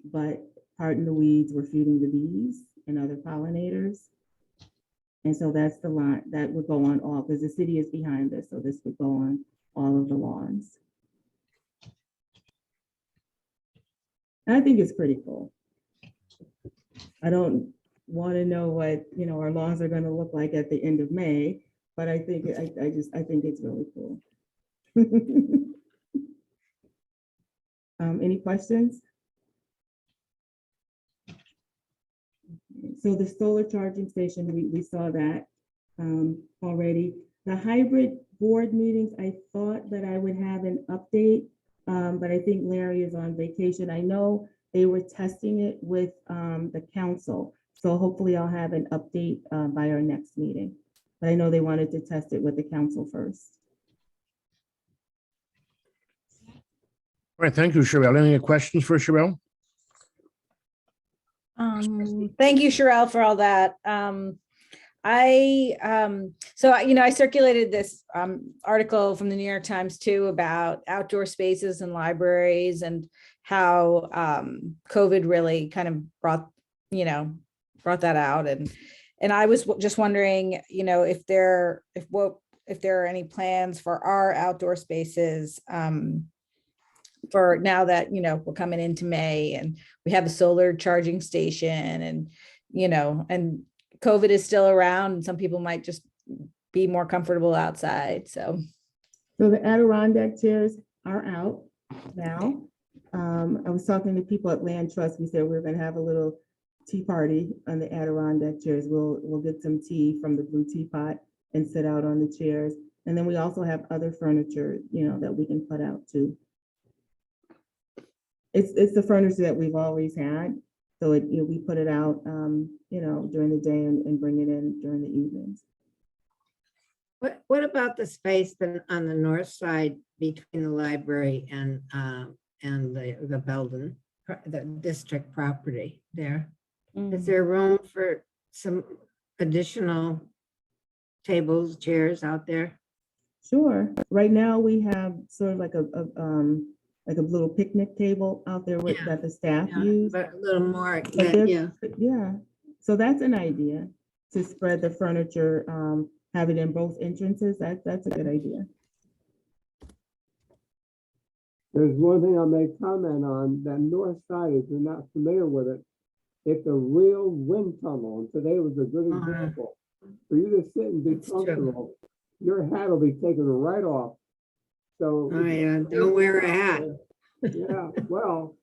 but pardon the weeds, we're feeding the bees and other pollinators. And so that's the line that would go on all, because the city is behind this, so this would go on all of the lawns. And I think it's pretty cool. I don't want to know what our lawns are going to look like at the end of May, but I think I think it's really cool. Any questions? So the solar charging station, we saw that already. The hybrid board meetings, I thought that I would have an update, but I think Larry is on vacation. I know they were testing it with the council, so hopefully I'll have an update by our next meeting. But I know they wanted to test it with the council first. All right, thank you, Sherelle. Any questions for Sherelle? Thank you, Sherelle, for all that. I circulated this article from the New York Times too about outdoor spaces and libraries and how COVID really kind of brought that out. And I was just wondering, if there are any plans for our outdoor spaces for now that, we're coming into May and we have a solar charging station and COVID is still around and some people might just be more comfortable outside. So the Adirondack chairs are out now. I was talking to people at Land Trust. We said we're going to have a little tea party on the Adirondack chairs. We'll get some tea from the blue teapot and sit out on the chairs. And then we also have other furniture, that we can put out too. It's the furniture that we've always had. So we put it out, during the day and bring it in during the evenings. What about the space on the north side between the library and the Belden, the district property there? Is there room for some additional tables, chairs out there? Sure. Right now we have sort of like a little picnic table out there that the staff use. But a little more, yeah. So that's an idea, to spread the furniture, have it in both entrances. That's a good idea. There's one thing I'll make comment on. That north side, if you're not familiar with it, it's a real wind tunnel. And today was a good example. For you to sit and be comfortable, your hat will be taken right off. So don't wear a hat. Yeah, well,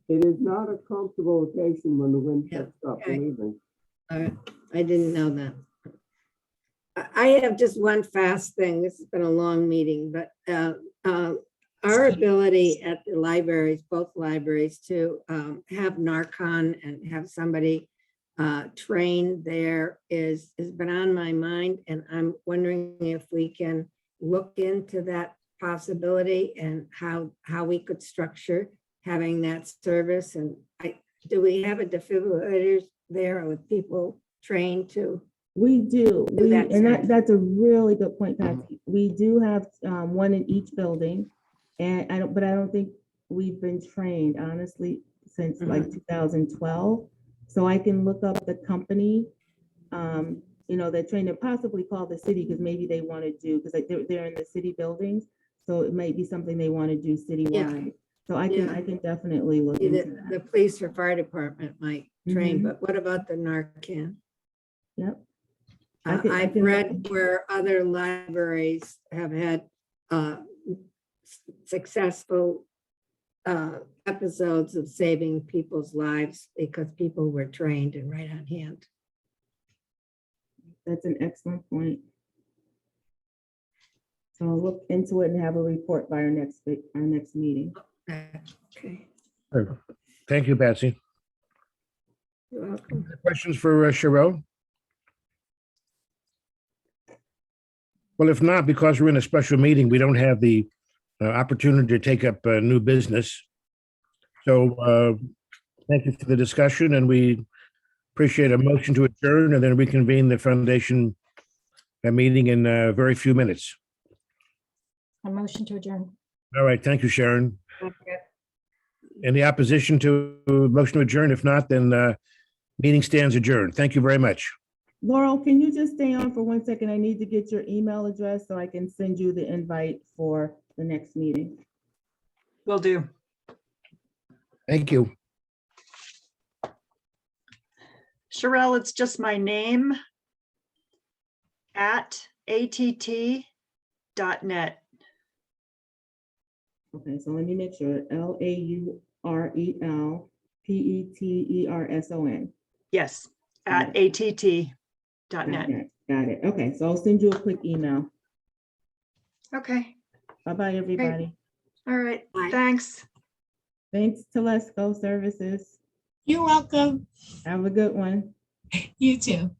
it is not a comfortable location when the wind picks up, believe me. I didn't know that. I have just one fast thing. This has been a long meeting, but our ability at the libraries, both libraries, to have Narcon and have somebody trained there has been on my mind, and I'm wondering if we can look into that possibility and how we could structure having that service. And do we have a defibrillator there with people trained to? We do. That's a really good point, Patsy. We do have one in each building, and I don't think we've been trained, honestly, since like 2012. So I can look up the company, that trained, and possibly call the city, because maybe they want to do, because they're in the city buildings. So it might be something they want to do citywide. So I can definitely look into that. The police or fire department might train, Mhm. but what about the Narcan? Yep. I can- I I've can- read where other libraries have had successful episodes of saving people's lives because people were trained and right on hand. That's an excellent point. So I'll look into it and have a report by our next meeting. Okay, Thank you, Patsy. you're welcome. Questions for Cheryl? Well, if not, because we're in a special meeting, we don't have the opportunity to take up new business. So thank you for the discussion, and we appreciate a motion to adjourn and then reconvene the foundation meeting in a very few minutes. A motion to adjourn. All right, thank you, Sharon. Okay. Any opposition to motion to adjourn? If not, then meeting stands adjourned. Thank you very much. Laurel, can you just stay on for 1 second? I need to get your email address so I can send you the invite for the next meeting. Will do. Thank you. Sherelle, it's just my name at att.net. Okay, so let me make sure. LAURELPETERSON. Yes, at att.net. Got it. Okay, so I'll send you a quick email. Okay, Bye-bye, everybody. all right, Bye. thanks. Thanks to Let's Go Services. You're welcome. Have a good one. You too.